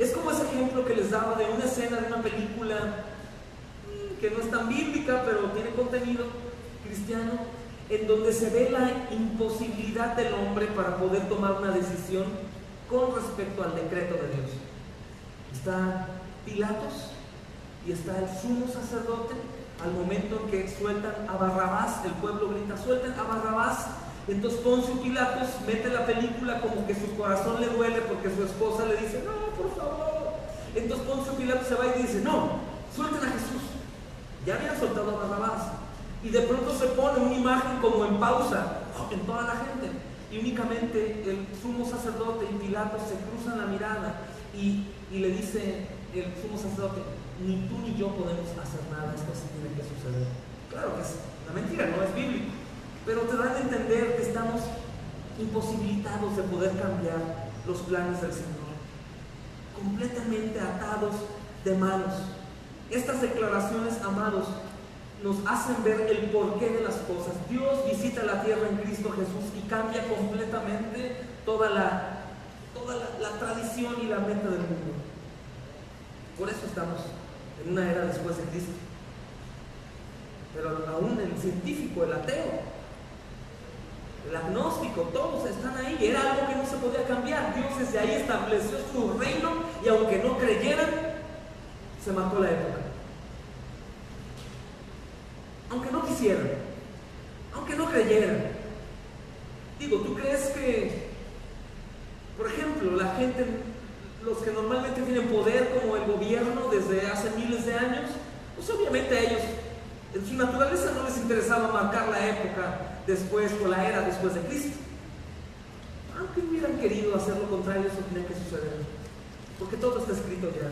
Es como ese ejemplo que les daba de una escena de una película que no es tan bíblica, pero tiene contenido cristiano, en donde se ve la imposibilidad del hombre para poder tomar una decisión con respecto al decreto de Dios. Está Pilatos y está el sumo sacerdote. Al momento en que sueltan a Barrabás, el pueblo grita, suelten a Barrabás. Entonces Poncio Pilatos mete la película como que su corazón le duele porque su esposa le dice, no, por favor. Entonces Poncio Pilatos se va y dice, no, suelten a Jesús. Ya habían soltado a Barrabás. Y de pronto se pone una imagen como en pausa en toda la gente. Y únicamente el sumo sacerdote y Pilatos se cruzan la mirada y le dice el sumo sacerdote, ni tú ni yo podemos hacer nada, esto sí tiene que suceder. Claro que es una mentira, no es bíblico, pero te dan a entender que estamos imposibilitados de poder cambiar los planes del Señor, completamente atados de manos. Estas declaraciones, amados, nos hacen ver el porqué de las cosas. Dios visita la tierra en Cristo Jesús y cambia completamente toda la tradición y la meta del mundo. Por eso estamos en una era después de Cristo. Pero aún el científico, el ateo, el agnóstico, todos están ahí. Era algo que no se podía cambiar. Dios desde ahí estableció su reino y aunque no creyeran, se marcó la época. Aunque no quisieran, aunque no creyeran. Digo, ¿tú crees que, por ejemplo, la gente, los que normalmente tienen poder como el gobierno desde hace miles de años, pues obviamente a ellos, en su naturaleza no les interesaba marcar la época después o la era después de Cristo? Aunque hubieran querido hacer lo contrario, eso tenía que suceder, porque todo está escrito ya.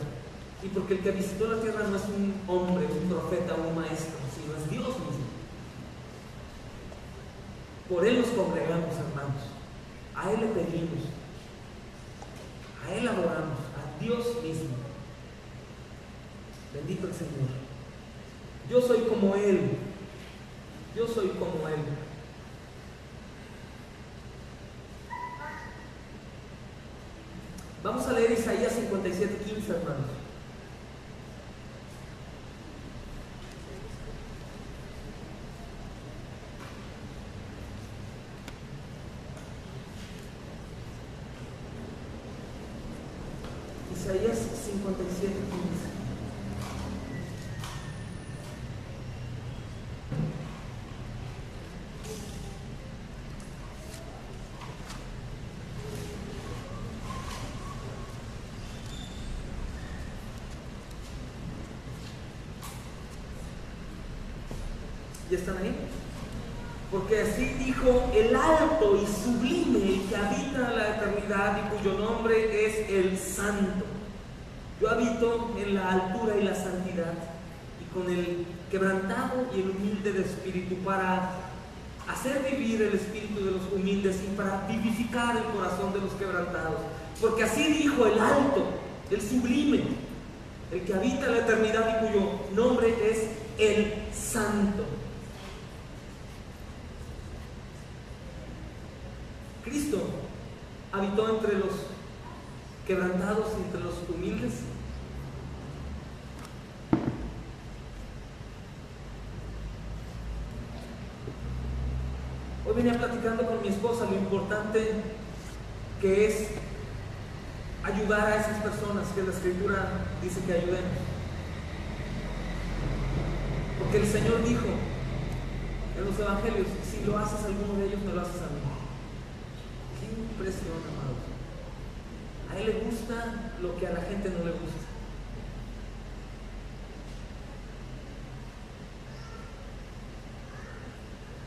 Y porque el que visitó la tierra no es un hombre, un profeta o un maestro, sino es Dios mismo. Por Él nos congregamos, hermanos. A Él le pedimos. A Él adoramos. A Dios mismo. Bendito el Señor. Yo soy como Él. Yo soy como Él. Vamos a leer Isaías 57:15, hermanos. Isaías 57:15. ¿Ya están ahí? Porque así dijo el alto y sublime, el que habita la eternidad y cuyo nombre es el Santo. Yo habito en la altura y la santidad, y con el quebrantado y el humilde de espíritu, para hacer vivir el espíritu de los humildes y para vivificar el corazón de los quebrantados. Porque así dijo el alto, el sublime, el que habita la eternidad y cuyo nombre es el Santo. Cristo habitó entre los quebrantados y entre los humildes. Hoy venía platicando con mi esposa lo importante que es ayudar a esas personas que la Escritura dice que ayudemos. Porque el Señor dijo en los evangelios: si lo haces a alguno de ellos, me lo haces a mí. Qué impresión, amados. A Él le gusta lo que a la gente no le gusta.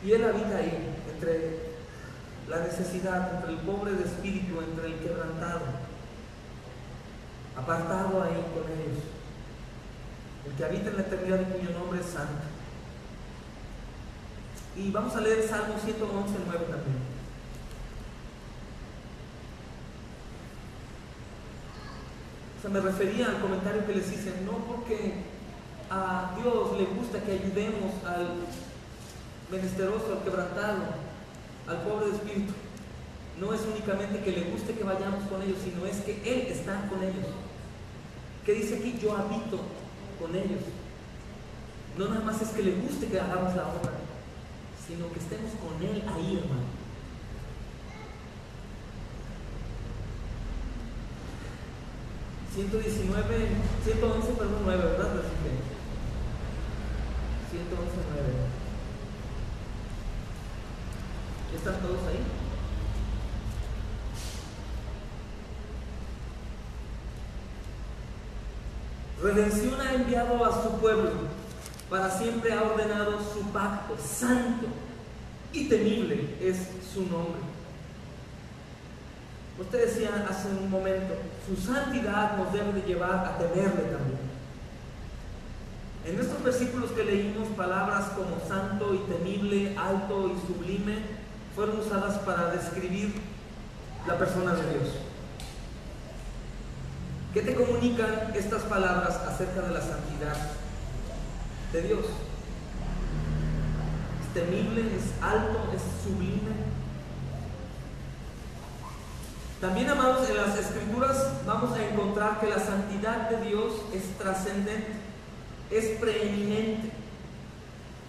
Y Él habita ahí, entre la necesidad, entre el pobre de espíritu, entre el quebrantado, apartado ahí con ellos. El que habita en la eternidad y cuyo nombre es Santo. Y vamos a leer Salmo 111:9 también. Me refería al comentario que les hice, no porque a Dios le gusta que ayudemos al menesteroso, al quebrantado, al pobre de espíritu. No es únicamente que le guste que vayamos con ellos, sino es que Él está con ellos. ¿Qué dice aquí? Yo habito con ellos. No nada más es que le guste que hagamos la obra, sino que estemos con Él ahí, hermano. ¿111, 9, ¿verdad? 111:9. ¿Están todos ahí? Redención ha enviado a su pueblo, para siempre ha ordenado su pacto, santo y temible es su nombre. Usted decía hace un momento, su santidad nos debe de llevar a temerle también. En estos versículos que leímos, palabras como santo y temible, alto y sublime, fueron usadas para describir la persona de Dios. ¿Qué te comunican estas palabras acerca de la santidad de Dios? temible, es alto, es sublime. También, amados, en las Escrituras vamos a encontrar que la santidad de Dios es trascendente, es preeminente,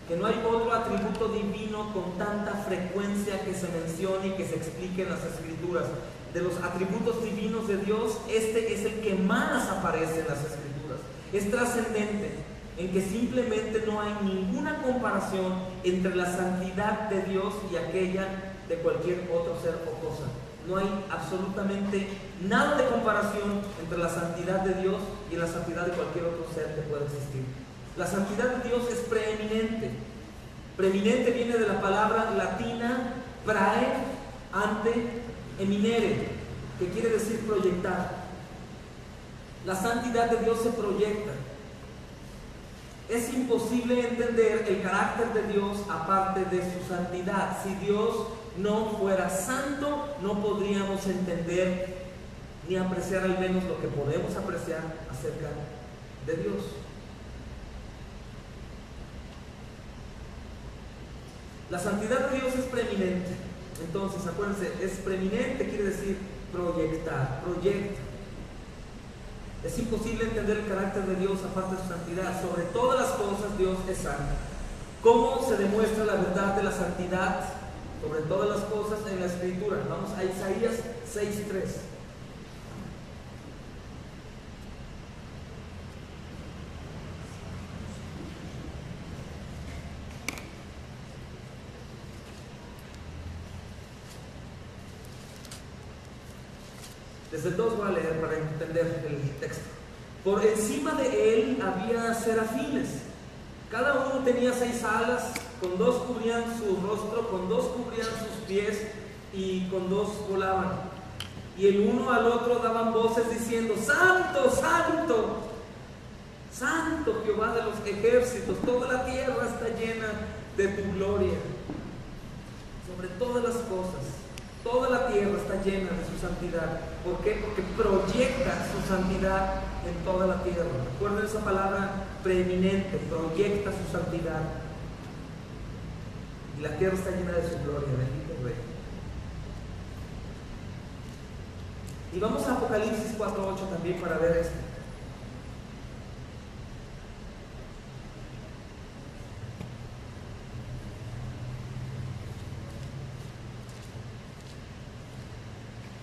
que no hay otro atributo divino con tanta frecuencia que se mencione y que se explique en las Escrituras. De los atributos divinos de Dios, este es el que más aparece en las Escrituras. Es trascendente, en que simplemente no hay ninguna comparación entre la santidad de Dios y aquella de cualquier otro ser o cosa. No hay absolutamente nada de comparación entre la santidad de Dios y la santidad de cualquier otro ser que pueda existir. La santidad de Dios es preeminente. Preeminente viene de la palabra latina prae ante eminere, que quiere decir proyectar. La santidad de Dios se proyecta. Es imposible entender el carácter de Dios aparte de su santidad. Si Dios no fuera santo, no podríamos entender ni apreciar al menos lo que podemos apreciar acerca de Dios. La santidad de Dios es preeminente. Entonces, acuérdense, es preeminente, quiere decir proyectar, proyecta. Es imposible entender el carácter de Dios aparte de su santidad. Sobre todas las cosas, Dios es santo. ¿Cómo se demuestra la verdad de la santidad sobre todas las cosas en la Escritura? Vamos a Isaías 6:3. Desde el 2 voy a leer para entender el texto. Por encima de él había serafines. Cada uno tenía 6 alas, con 2 cubrían su rostro, con 2 cubrían sus pies y con 2 volaban. Y el uno al otro daban voces diciendo: Santo, Santo, Santo Jehová de los ejércitos, toda la tierra está llena de tu gloria. Sobre todas las cosas, toda la tierra está llena de su santidad. ¿Por qué? Porque proyecta su santidad en toda la tierra. Recuerden esa palabra preeminente, proyecta su santidad. Y la tierra está llena de su gloria, bendito Rey. Y vamos a Apocalipsis 4:8 también para ver esto.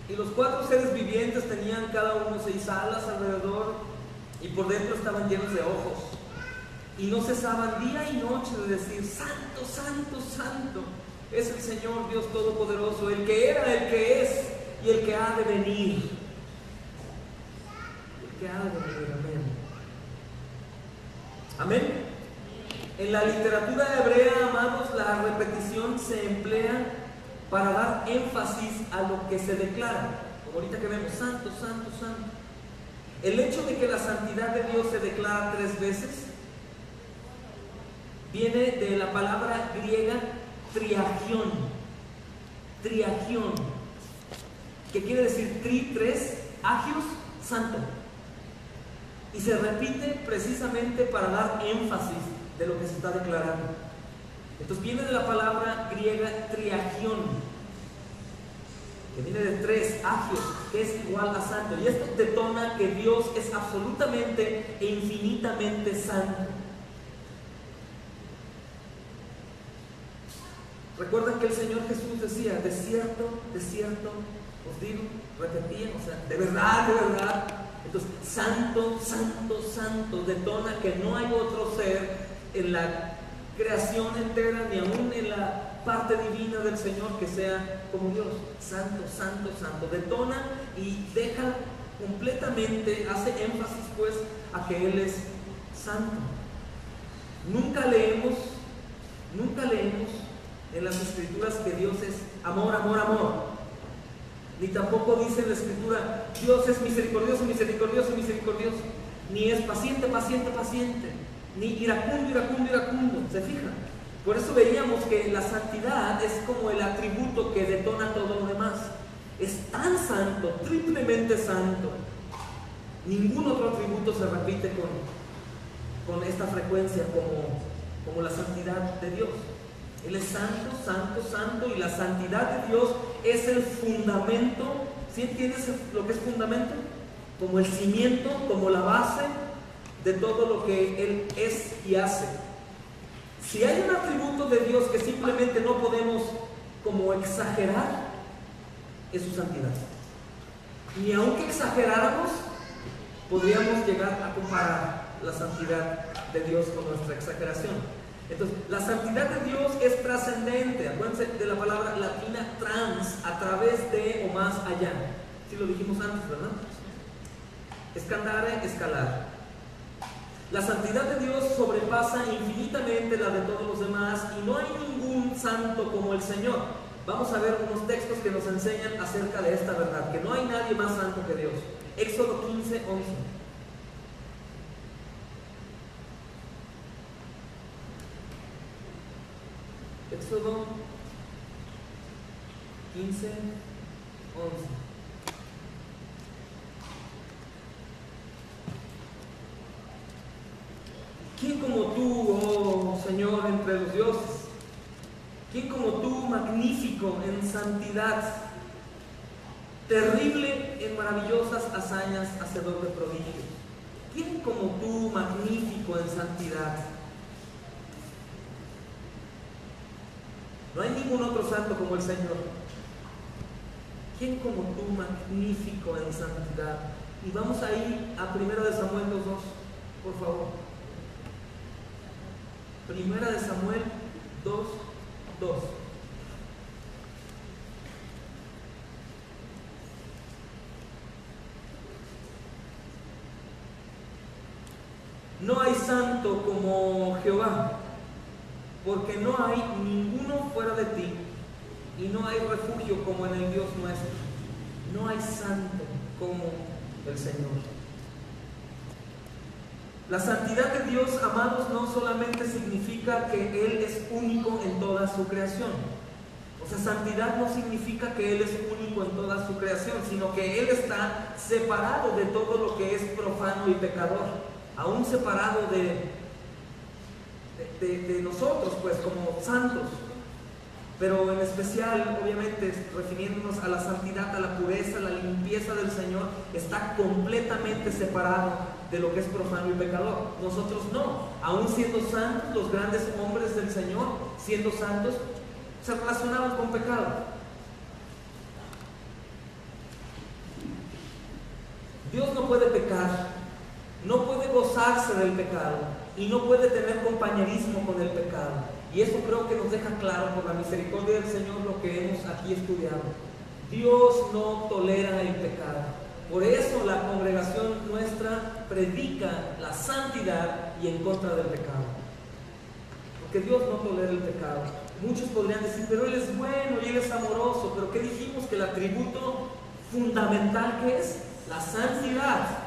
Y los 4 seres vivientes tenían cada uno 6 alas alrededor, y por dentro estaban llenos de ojos. Y no cesaban día y noche de decir: Santo, Santo, Santo es el Señor Dios Todopoderoso, el que era, el que es y el que ha de venir. El que ha de venir, amén. Amén. En la literatura hebrea, amados, la repetición se emplea para dar énfasis a lo que se declara, como ahorita que vemos: Santo, Santo, Santo. El hecho de que la santidad de Dios se declara 3 veces viene de la palabra griega triagión, triagión, que quiere decir 3, agios, santo, y se repite precisamente para dar énfasis de lo que se está declarando. Entonces viene de la palabra griega triagión, que viene de 3, agios, que es igual a santo. Y esto detona que Dios es absolutamente e infinitamente santo. Recuerdan que el Señor Jesús decía: de cierto, os digo, repetía, o sea, de verdad, de verdad. Entonces, santo, santo, santo detona que no hay otro ser en la creación entera, ni aún en la parte divina del Señor, que sea como Dios. Santo, santo, santo. Detona y deja completamente, hace énfasis pues a que Él es santo. Nunca leemos en las Escrituras que Dios es amor, amor, amor. Ni tampoco dice en la Escritura: Dios es misericordioso, misericordioso, misericordioso. Ni es paciente, paciente, paciente. Ni iracundo, iracundo, iracundo. ¿Se fijan? Por eso veíamos que la santidad es como el atributo que detona todo lo demás. Es tan santo, triplemente santo. Ningún otro atributo se repite con esta frecuencia como la santidad de Dios. Él es santo, santo, santo, y la santidad de Dios es el fundamento. ¿Sí entiendes lo que es fundamento? Como el cimiento, como la base de todo lo que Él es y hace. Si hay un atributo de Dios que simplemente no podemos como exagerar, es su santidad. Ni aunque exageráramos, podríamos llegar a comparar la santidad de Dios con nuestra exageración. Entonces, la santidad de Dios es trascendente. Acuérdense de la palabra latina trans, a través de o más allá. Sí lo dijimos antes, ¿verdad? Escandare, escalar. La santidad de Dios sobrepasa infinitamente la de todos los demás, y no hay ningún santo como el Señor. Vamos a ver unos textos que nos enseñan acerca de esta verdad, que no hay nadie más santo que Dios. Éxodo 15, 11. Éxodo 15, 11. ¿Quién como tú, oh Señor, entre los dioses? ¿Quién como tú, magnífico en santidad, terrible en maravillosas hazañas, hacedor de prodigios? ¿Quién como tú, magnífico en santidad? No hay ningún otro santo como el Señor. ¿Quién como tú, magnífico en santidad? Y vamos a ir a 1 Samuel 2:2, por favor. 1 Samuel 2:2. No hay santo como Jehová, porque no hay ninguno fuera de ti, y no hay refugio como en el Dios nuestro. No hay santo como el Señor. La santidad de Dios, amados, no solamente significa que Él es único en toda su creación. O sea, santidad no significa que Él es único en toda su creación, sino que Él está separado de todo lo que es profano y pecador, aún separado de nosotros, pues, como santos. Pero en especial, obviamente, refiriéndonos a la santidad, a la pureza, a la limpieza del Señor, está completamente separado de lo que es profano y pecador. Nosotros no, aún siendo santos, los grandes hombres del Señor, siendo santos, se relacionaban con pecado. Dios no puede pecar, no puede gozarse del pecado y no puede tener compañerismo con el pecado. Y eso creo que nos deja claro por la misericordia del Señor lo que hemos aquí estudiado. Dios no tolera el pecado. Por eso la congregación nuestra predica la santidad y en contra del pecado. Porque Dios no tolera el pecado. Muchos podrían decir, pero Él es bueno y Él es amoroso. Pero ¿qué dijimos? Que el atributo fundamental que es la santidad.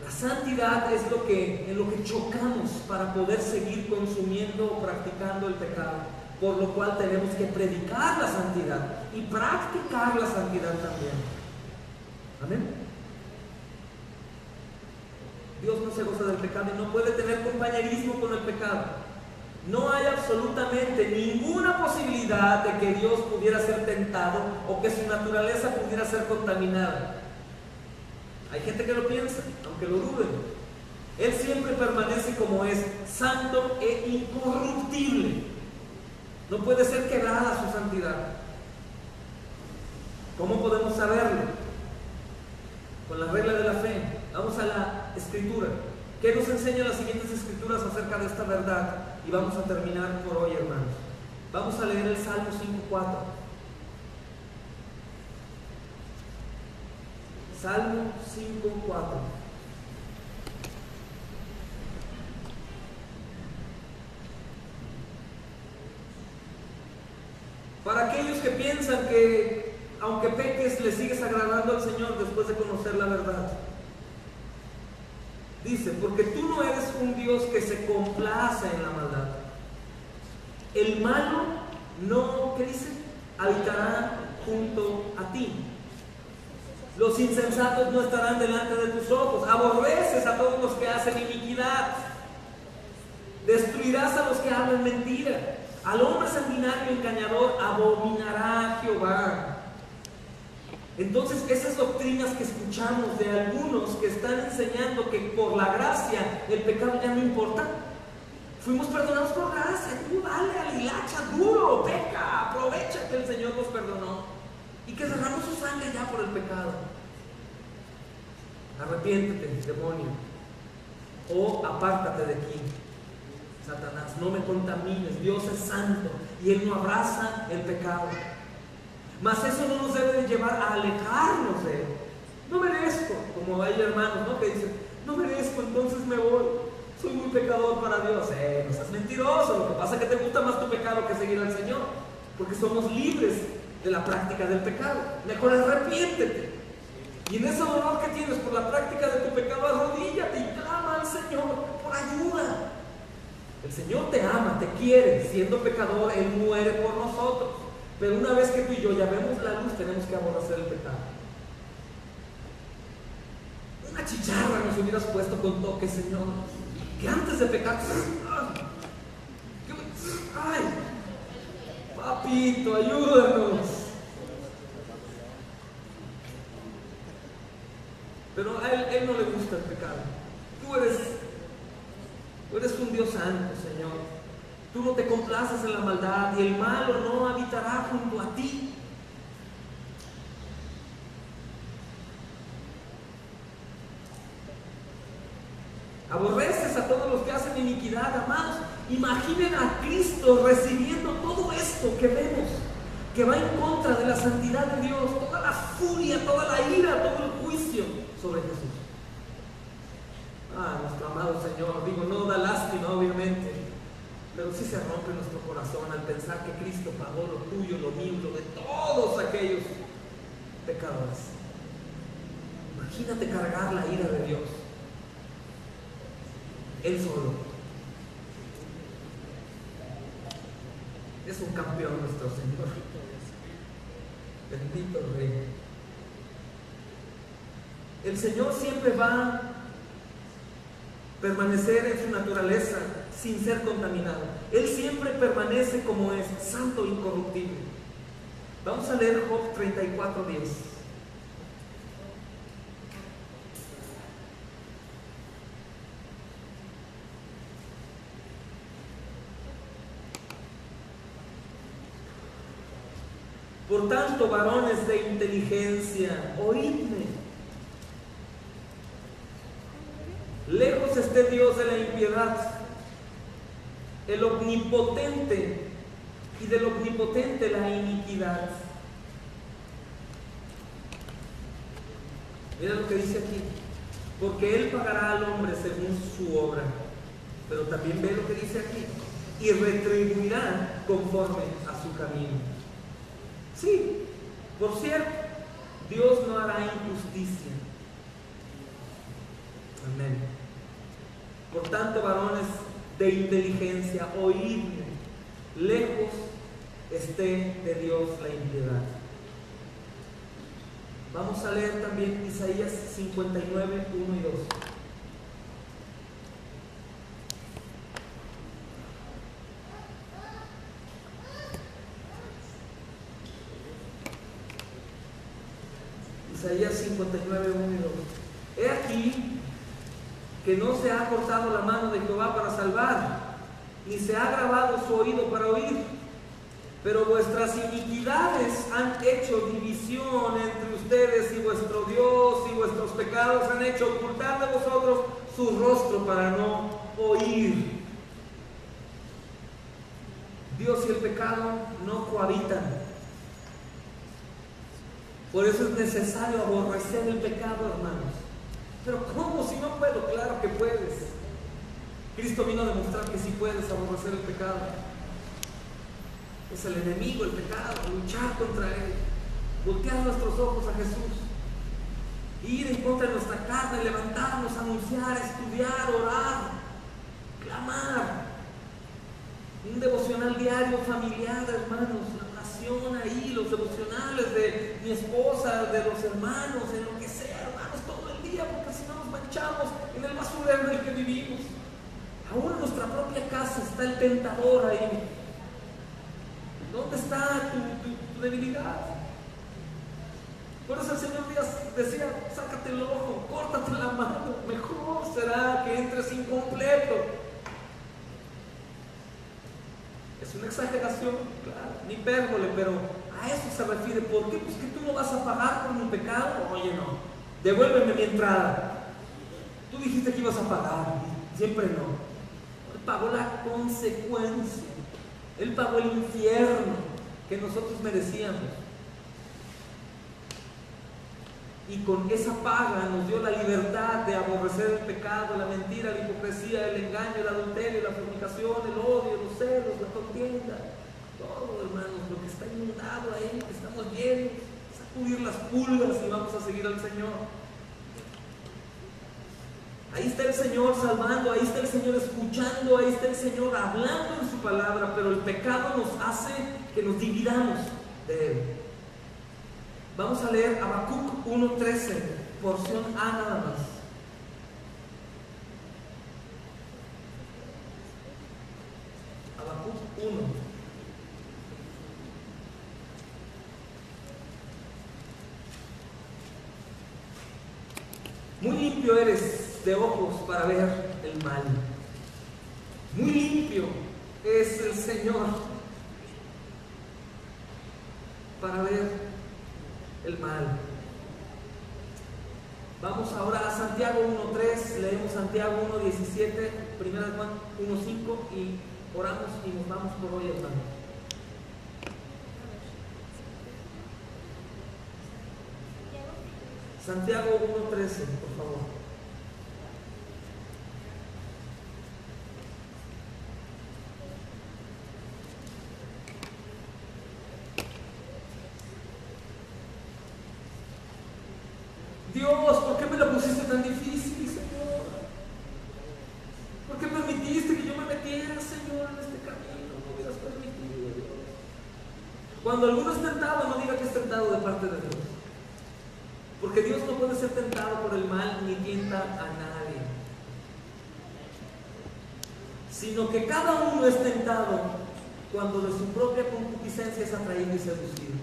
La santidad es en lo que chocamos para poder seguir consumiendo o practicando el pecado, por lo cual tenemos que predicar la santidad y practicar la santidad también. Amén. Dios no se goza del pecado y no puede tener compañerismo con el pecado. No hay absolutamente ninguna posibilidad de que Dios pudiera ser tentado o que su naturaleza pudiera ser contaminada. Hay gente que lo piensa, aunque lo duden. Él siempre permanece como es, santo e incorruptible. No puede ser quebrada su santidad. ¿Cómo podemos saberlo? Con la regla de la fe. Vamos a la Escritura. ¿Qué nos enseñan las siguientes Escrituras acerca de esta verdad? Y vamos a terminar por hoy, hermanos. Vamos a leer el Salmo 5:4. Salmo 5:4. Para aquellos que piensan que aunque peques le sigues agradando al Señor después de conocer la verdad. Dice, porque tú no eres un Dios que se complace en la maldad. El malo no, ¿qué dice? Habitará junto a ti. Los insensatos no estarán delante de tus ojos. Aborreces a todos los que hacen iniquidad. Destruirás a los que hablan mentira. Al hombre sanguinario y engañador abominará Jehová. Entonces, esas doctrinas que escuchamos de algunos que están enseñando que por la gracia el pecado ya no importa. Fuimos perdonados por gracia. Tú dale a la hilacha duro, peca, aprovecha que el Señor nos perdonó y que derramó su sangre ya por el pecado. Arrepiéntete, demonio, o apártate de aquí, Satanás. No me contamines. Dios es santo y Él no abraza el pecado. Mas eso no nos debe de llevar a alejarnos de Él. No merezco, como hay hermanos, ¿no?, que dicen, no merezco, entonces me voy. Soy muy pecador para Dios. No seas mentiroso. Lo que pasa es que te gusta más tu pecado que seguir al Señor, porque somos libres de la práctica del pecado. Mejor arrepiéntete. Y en ese dolor que tienes por la práctica de tu pecado, arrodíllate y clama al Señor por ayuda. El Señor te ama, te quiere. Siendo pecador, Él muere por nosotros. Pero una vez que tú y yo ya vemos la luz, tenemos que aborrecer el pecado. Una chicharra nos hubieras puesto con toque, Señor, que antes de pecar, ay, papito, ayúdanos. Pero a él no le gusta el pecado. Tú eres un Dios santo, Señor. Tú no te complaces en la maldad y el malo no habitará junto a ti. Aborreces a todos los que hacen iniquidad, amados. Imaginen a Cristo recibiendo todo esto que vemos, que va en contra de la santidad de Dios, toda la furia, toda la ira, todo el juicio sobre Jesús. Nuestro amado Señor, digo, no da lástima, obviamente, pero sí se rompe nuestro corazón al pensar que Cristo pagó lo tuyo, lo mío, lo de todos aquellos pecadores. Imagínate cargar la ira de Dios. Él solo. Es un campeón nuestro Señor. Bendito Rey. El Señor siempre va a permanecer en su naturaleza sin ser contaminado. Él siempre permanece como es, santo e incorruptible. Vamos a leer Job 34:10. Por tanto, varones de inteligencia, oídme. Lejos esté Dios de la impiedad, el omnipotente, y del omnipotente la iniquidad. Mira lo que dice aquí: porque Él pagará al hombre según su obra. Pero también ve lo que dice aquí: y retribuirá conforme a su camino. Sí, por cierto, Dios no hará injusticia. Amén. Por tanto, varones de inteligencia, oídme. Lejos esté de Dios la impiedad. Vamos a leer también Isaías 59, 1 y 2. Isaías 59, 1 y 2. He aquí que no se ha cortado la mano de Jehová para salvar, ni se ha grabado su oído para oír, pero vuestras iniquidades han hecho división entre ustedes y vuestro Dios, y vuestros pecados han hecho ocultar de vosotros su rostro para no oír. Dios y el pecado no cohabitan. Por eso es necesario aborrecer el pecado, hermanos. Pero ¿cómo si no puedo? Claro que puedes. Cristo vino a demostrar que sí puedes aborrecer el pecado. Es el enemigo, el pecado, luchar contra él, voltear nuestros ojos a Jesús, ir en contra de nuestra carne, levantarnos, anunciar, estudiar, orar, clamar. Un devocional diario familiar, hermanos, la oración ahí, los devocionales de mi esposa, de los hermanos, en lo que sea, hermanos, todo el día, porque si no nos manchamos en el basurero en el que vivimos. Aún en nuestra propia casa está el tentador ahí. ¿Dónde está tu debilidad? Por eso el Señor Díaz decía, sácate el ojo, córtate la mano, mejor será que entres incompleto. Es una exageración, claro, una hipérbole, pero a eso se refiere. ¿Por qué? Pues que tú no vas a pagar por mi pecado. Oye, no, devuélveme mi entrada. Tú dijiste que ibas a pagar, y siempre no. Él pagó la consecuencia. Él pagó el infierno que nosotros merecíamos. Y con esa paga nos dio la libertad de aborrecer el pecado, la mentira, la hipocresía, el engaño, el adulterio, la fornicación, el odio, los celos, la contienda. Todo, hermanos, lo que está inundado ahí, que estamos llenos, sacudir las pulgas y vamos a seguir al Señor. Ahí está el Señor salvando, ahí está el Señor escuchando, ahí está el Señor hablando en su palabra, pero el pecado nos hace que nos dividamos de Él. Vamos a leer Habacuc 1:13, porción A nada más. Habacuc 1. Muy limpio eres de ojos para ver el mal. Muy limpio es el Señor para ver el mal. Vamos ahora a Santiago 1:3, leemos Santiago 1:17, 1 Juan 1:5 y oramos y nos vamos por hoy, hermano. Santiago 1:13, por favor. Dios, ¿por qué me lo pusiste tan difícil, Señor? ¿Por qué permitiste que yo me metiera, Señor, en este camino? No hubieras permitido, Dios. Cuando alguno es tentado, no diga que es tentado de parte de Dios. Porque Dios no puede ser tentado por el mal ni tienta a nadie. Sino que cada uno es tentado cuando de su propia concupiscencia es atraído y seducido.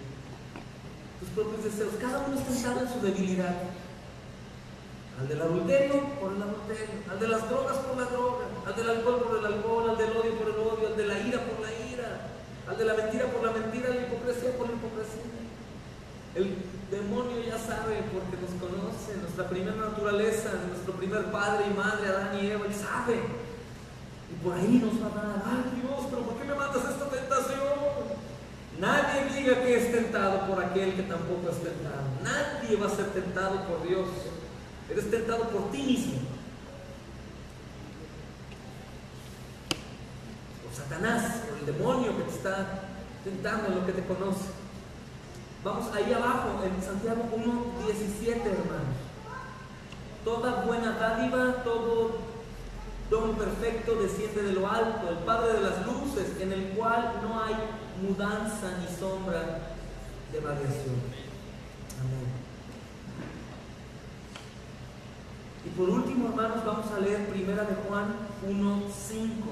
Sus propios deseos, cada uno es tentado en su debilidad. Al del adulterio por el adulterio, al de las drogas por la droga, al del alcohol por el alcohol, al del odio por el odio, al de la ira por la ira, al de la mentira por la mentira, la hipocresía por la hipocresía. El demonio ya sabe porque nos conoce, nuestra primera naturaleza, nuestro primer padre y madre, Adán y Eva, él sabe. Y por ahí nos va a dar, ay Dios, pero ¿por qué me mandas esta tentación? Nadie diga que es tentado por aquel que tampoco es tentado. Nadie va a ser tentado por Dios. Eres tentado por ti mismo. Por Satanás, por el demonio que te está tentando en lo que te conoce. Vamos ahí abajo, en Santiago 1:17, hermanos. Toda buena dádiva, todo don perfecto desciende de lo alto, el Padre de las luces, en el cual no hay mudanza ni sombra de variación. Amén. Y por último, hermanos, vamos a leer 1 Juan 1:5.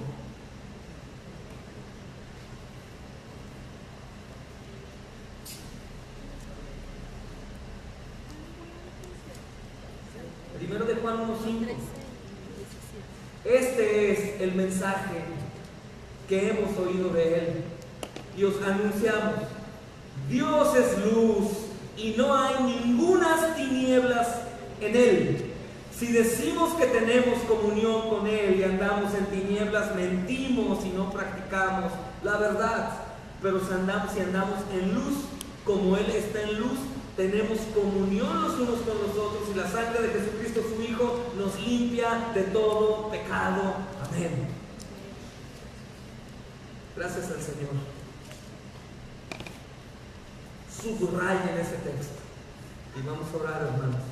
Primero de Juan 1:5. Este es el mensaje que hemos oído de Él y os anunciamos: Dios es luz y no hay ningunas tinieblas en Él. Si decimos que tenemos comunión con Él y andamos en tinieblas, mentimos y no practicamos la verdad. Pero si andamos en luz, como Él está en luz, tenemos comunión los unos con los otros y la sangre de Jesucristo, su Hijo, nos limpia de todo pecado. Amén. Gracias al Señor. Subrayen ese texto y vamos a orar, hermanos.